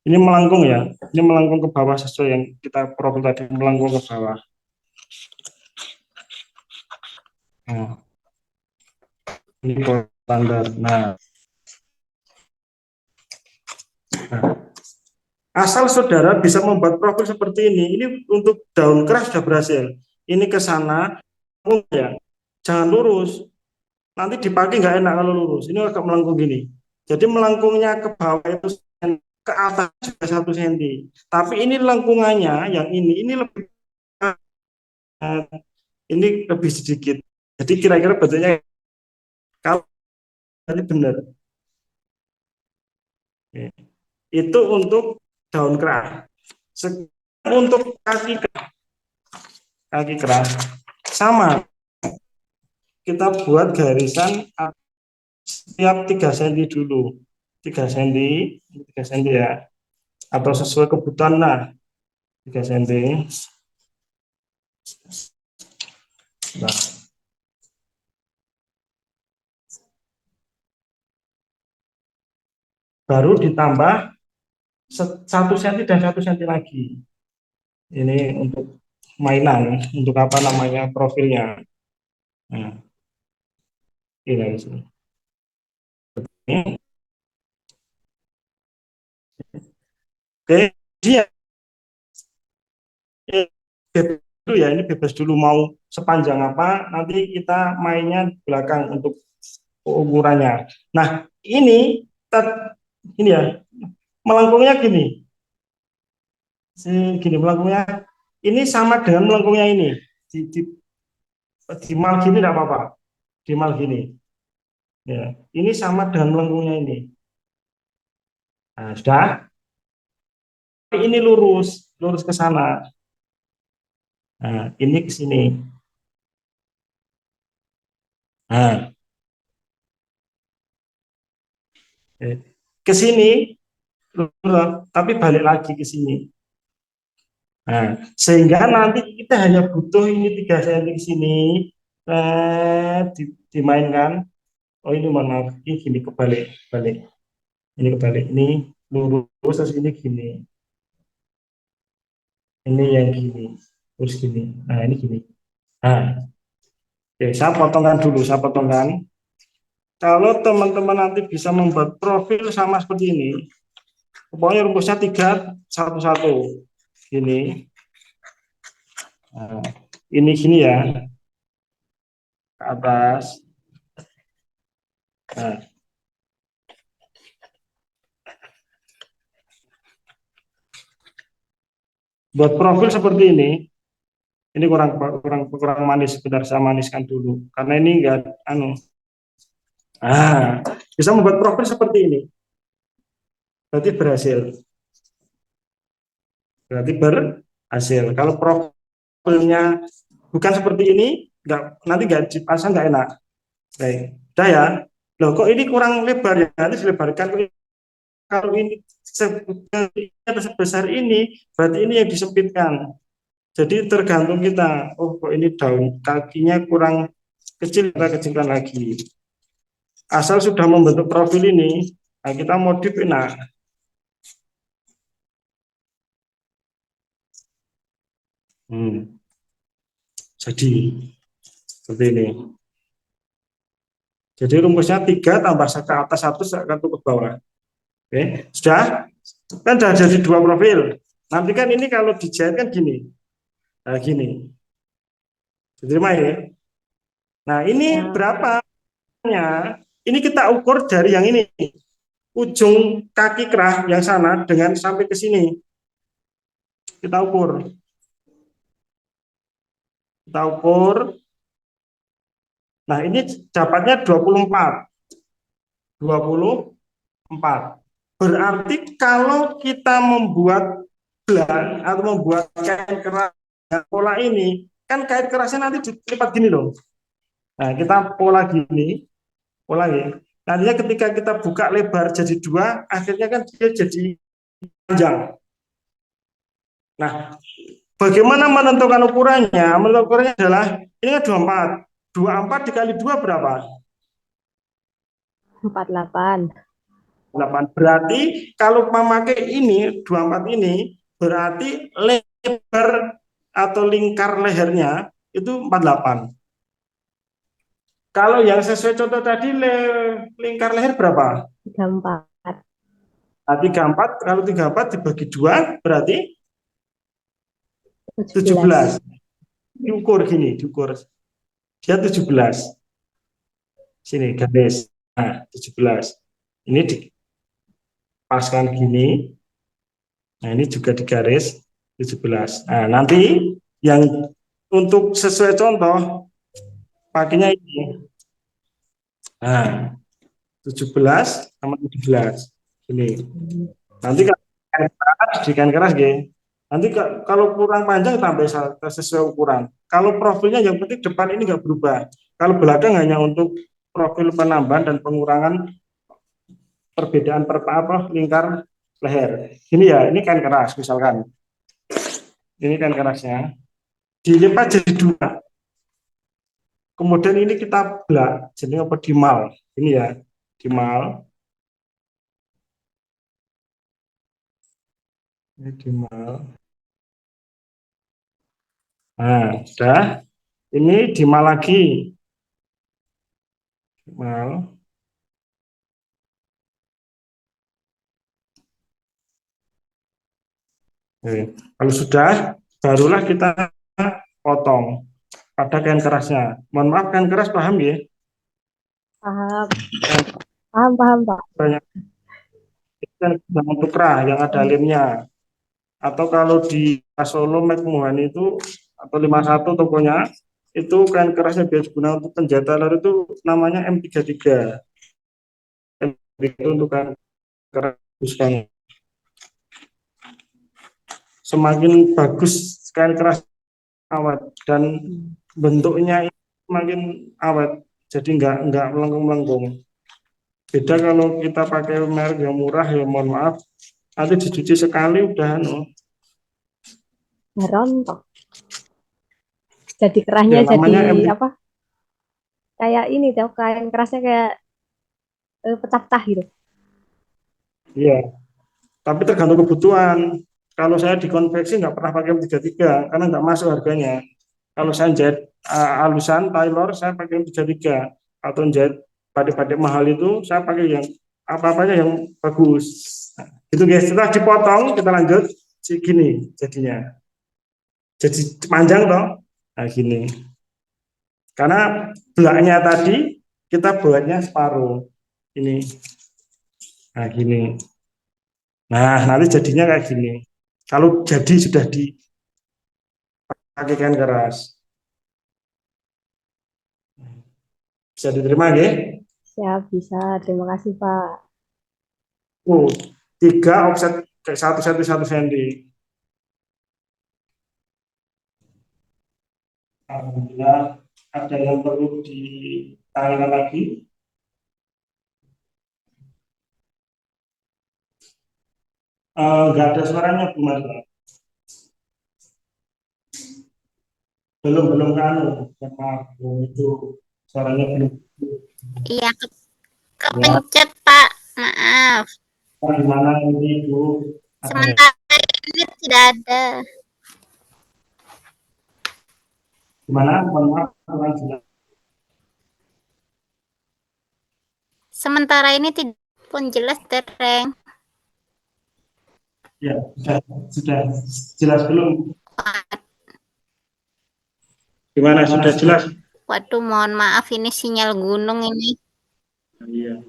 Ini melengkung ya, ini melengkung ke bawah sesuai yang kita profil tadi, melengkung ke bawah. Nah, ini standar. Nah, asal saudara bisa membuat profil seperti ini untuk daun keras sudah berhasil. Ini ke sana, ya, jangan lurus. Nanti dipakai nggak enak kalau lurus. Ini agak melengkung gini. Jadi melengkungnya ke bawah itu ke atas juga 1 cm. Tapi ini lengkungannya yang ini lebih ini lebih sedikit. Jadi kira-kira bentuknya kalau tadi benar. Itu untuk daun keras. Untuk kaki keras sama, kita buat garisan setiap 3 cm dulu. 3 cm, 3 cm ya. Atau sesuai kebutuhan lah. 3 cm. Nah. Baru ditambah 1 cm dan 1 cm lagi. Ini untuk mainan, untuk apa namanya profilnya. Nah, ini sini. Oke, dia bebas dulu ya, ini bebas dulu mau sepanjang apa, nanti kita mainnya di belakang untuk ukurannya. Nah, ini ya, melengkungnya gini. Gini melengkungnya. Ini sama dengan melengkungnya ini. Di mal gini tidak apa-apa. Di mal gini. Ya, ini sama dengan melengkungnya ini. Nah, sudah. Ini lurus ke sana. Nah, ini ke sini. Nah, ke sini, tapi balik lagi ke sini. Nah, sehingga nanti kita hanya butuh ini 3 cm ke sini, dimainkan. Oh ini mohon maaf, ini gini kebalik, balik. Ini kebalik, ini lurus terus ini gini. Ini yang gini, terus gini. Nah ini gini. Nah, oke, saya potongkan dulu, saya potongkan. Kalau teman-teman nanti bisa membuat profil sama seperti ini, pokoknya rumusnya 3, 1, 1. Gini. Nah, ini gini ya, ke atas. Nah, buat profil seperti ini kurang manis, sekedar saya maniskan dulu karena ini enggak bisa membuat profil seperti ini, berarti berhasil. Kalau profilnya bukan seperti ini, nanti enggak dipasang, enggak enak. Baik, udah ya. Loh kok ini kurang lebar ya, nanti dilebarkan. Kalau ini sebesar ini, berarti ini yang disempitkan. Jadi tergantung kita. Oh kok ini daun kakinya kurang kecil, kita kecilkan lagi. asal sudah membentuk profil ini, nah kita modif enak. Jadi seperti ini. Jadi rumusnya 3 tambah ke atas 1 akan ke bawah. Oke, sudah? Kan sudah jadi 2 profil. Nanti kan ini kalau dijahit kan gini. Nah, gini. Diterima ya? Nah, ini berapanya? Ini kita ukur dari yang ini. Ujung kaki kerah yang sana dengan sampai ke sini. Kita ukur. Kita ukur. Nah, ini dapatnya 24. 24. Berarti kalau kita membuat belang atau membuat kain keras pola ini, kan kain kerasnya nanti dilipat gini loh. Nah, kita pola gini, pola ini. Nantinya ketika kita buka lebar jadi 2, akhirnya kan dia jadi panjang. Nah, bagaimana menentukan ukurannya? Menentukan ukurannya adalah ini kan 24. 24 dikali 2 berapa? 48. 8. Berarti kalau memakai ini 24 ini berarti lebar atau lingkar lehernya itu 48. Kalau yang sesuai contoh tadi lingkar leher berapa? 34. Nah, 34 kalau 34 dibagi 2 berarti 17. Diukur gini, diukur. Dia 17. Sini garis. Nah, 17. Ini dipaskan gini. Nah, ini juga digaris 17. Nah, nanti yang untuk sesuai contoh pakainya ini. Nah, 17 sama 17. Ini. Nanti kalau ikan keras gitu. Nanti kalau kurang panjang tambah sesuai ukuran. Kalau profilnya yang penting depan ini nggak berubah. Kalau belakang hanya untuk profil penambahan dan pengurangan perbedaan apa lingkar leher. Ini ya, ini kan keras misalkan. Ini kan kerasnya. Dilipat jadi 2. Kemudian ini kita belak, jadi apa dimal. Ini ya, dimal. Ini dimal. Nah, sudah. Ini dimal lagi. Dimal. Oke. Kalau sudah, barulah kita potong pada kain kerasnya. Mohon maaf, kain keras paham ya? Paham. Paham, Pak. Banyak yang untuk kerah yang ada lemnya. Atau kalau di Solo McMuhan itu atau 51 tokonya itu kain kerasnya biasa digunakan untuk penjata lalu itu namanya M33. M33 itu untuk kain keras. Semakin bagus kain keras awet dan bentuknya semakin awet, jadi nggak melengkung-melengkung. Beda kalau kita pakai merek yang murah ya mohon maaf, nanti dicuci sekali udah Rontok. Jadi kerahnya ya namanya jadi apa? Kayak ini tuh kain kerasnya kayak pecah-pecah gitu. Iya, tapi tergantung kebutuhan. Kalau saya di konveksi nggak pernah pakai M33 karena nggak masuk harganya. Kalau saya jahit alusan Tailor saya pakai M33 atau jahit batik-batik mahal itu saya pakai yang apa-apanya yang bagus. Nah, itu guys, setelah dipotong kita lanjut gini jadinya. Jadi panjang toh. Nah, gini. Karena belakangnya tadi kita buatnya separuh. Ini. Nah, gini. Nah, nanti jadinya kayak gini. Kalau jadi sudah dipakai kain keras. Bisa diterima ya? Siap, bisa. Terima kasih, Pak. 3 offset kayak 1 cm 1 cm. Alhamdulillah, ada yang perlu ditanyakan lagi? Nggak ada suaranya Bu Mas. Belum kan? Maaf, belum itu suaranya belum. Iya, kepencet, Pak. Maaf. Gimana ini Bu? Sementara ini tidak ada. Gimana? Mohon maaf, kurang jelas. Sementara ini tidak pun jelas, Tereng. Ya, sudah jelas belum? Gimana? Sudah jelas? Waduh, mohon maaf ini sinyal gunung ini. Iya.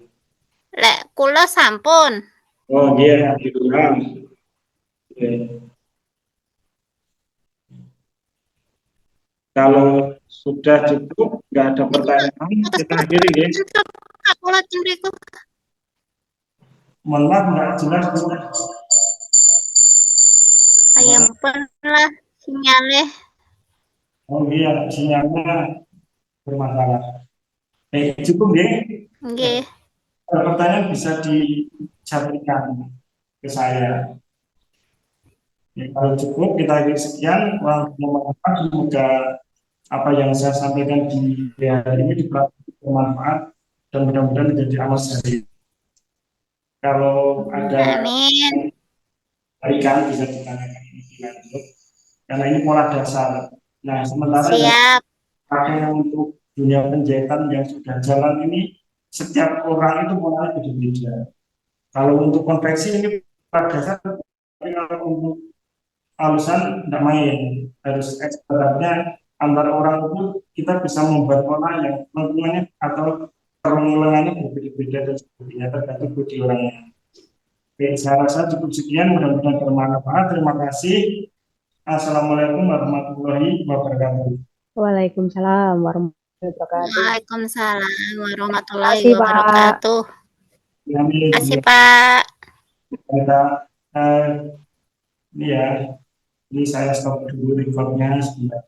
Lek kula sampun. Oh iya, diulang. Oke. Kalau sudah cukup, nggak ada pertanyaan, kita akhiri ya. Kula curiku. Mohon maaf, nggak jelas. Ayam lah sinyalnya. Oh iya, sinyalnya bermasalah. Cukup ya. Nggih. Pertanyaan bisa disampaikan ke saya. Ya, kalau cukup kita akhiri sekian. Semoga apa yang saya sampaikan di hari ini bermanfaat dan mudah-mudahan menjadi amal sehari. Kalau ada Amin. berikan bisa ditanyakan lebih lanjut karena ini pola dasar. Nah, sementara yang Siap. pakai untuk dunia penjahitan yang sudah jalan ini setiap orang itu polanya beda-beda. Kalau untuk konveksi ini pola dasar, tapi kalau untuk halusan tidak main, harus ekspertnya antar orang itu kita bisa membuat pola yang lengkungannya atau perungulangannya berbeda-beda dan sebagainya tergantung budi orangnya. Oke, saya rasa cukup sekian, mudah-mudahan bermanfaat. Terima kasih. Assalamualaikum warahmatullahi wabarakatuh. Waalaikumsalam warahmatullahi wabarakatuh. Waalaikumsalam warahmatullahi Terima kasih, Pak. wabarakatuh. Terima Terima kasih, Pak. Kita, ini ya, ini saya stop dulu recordnya sebentar.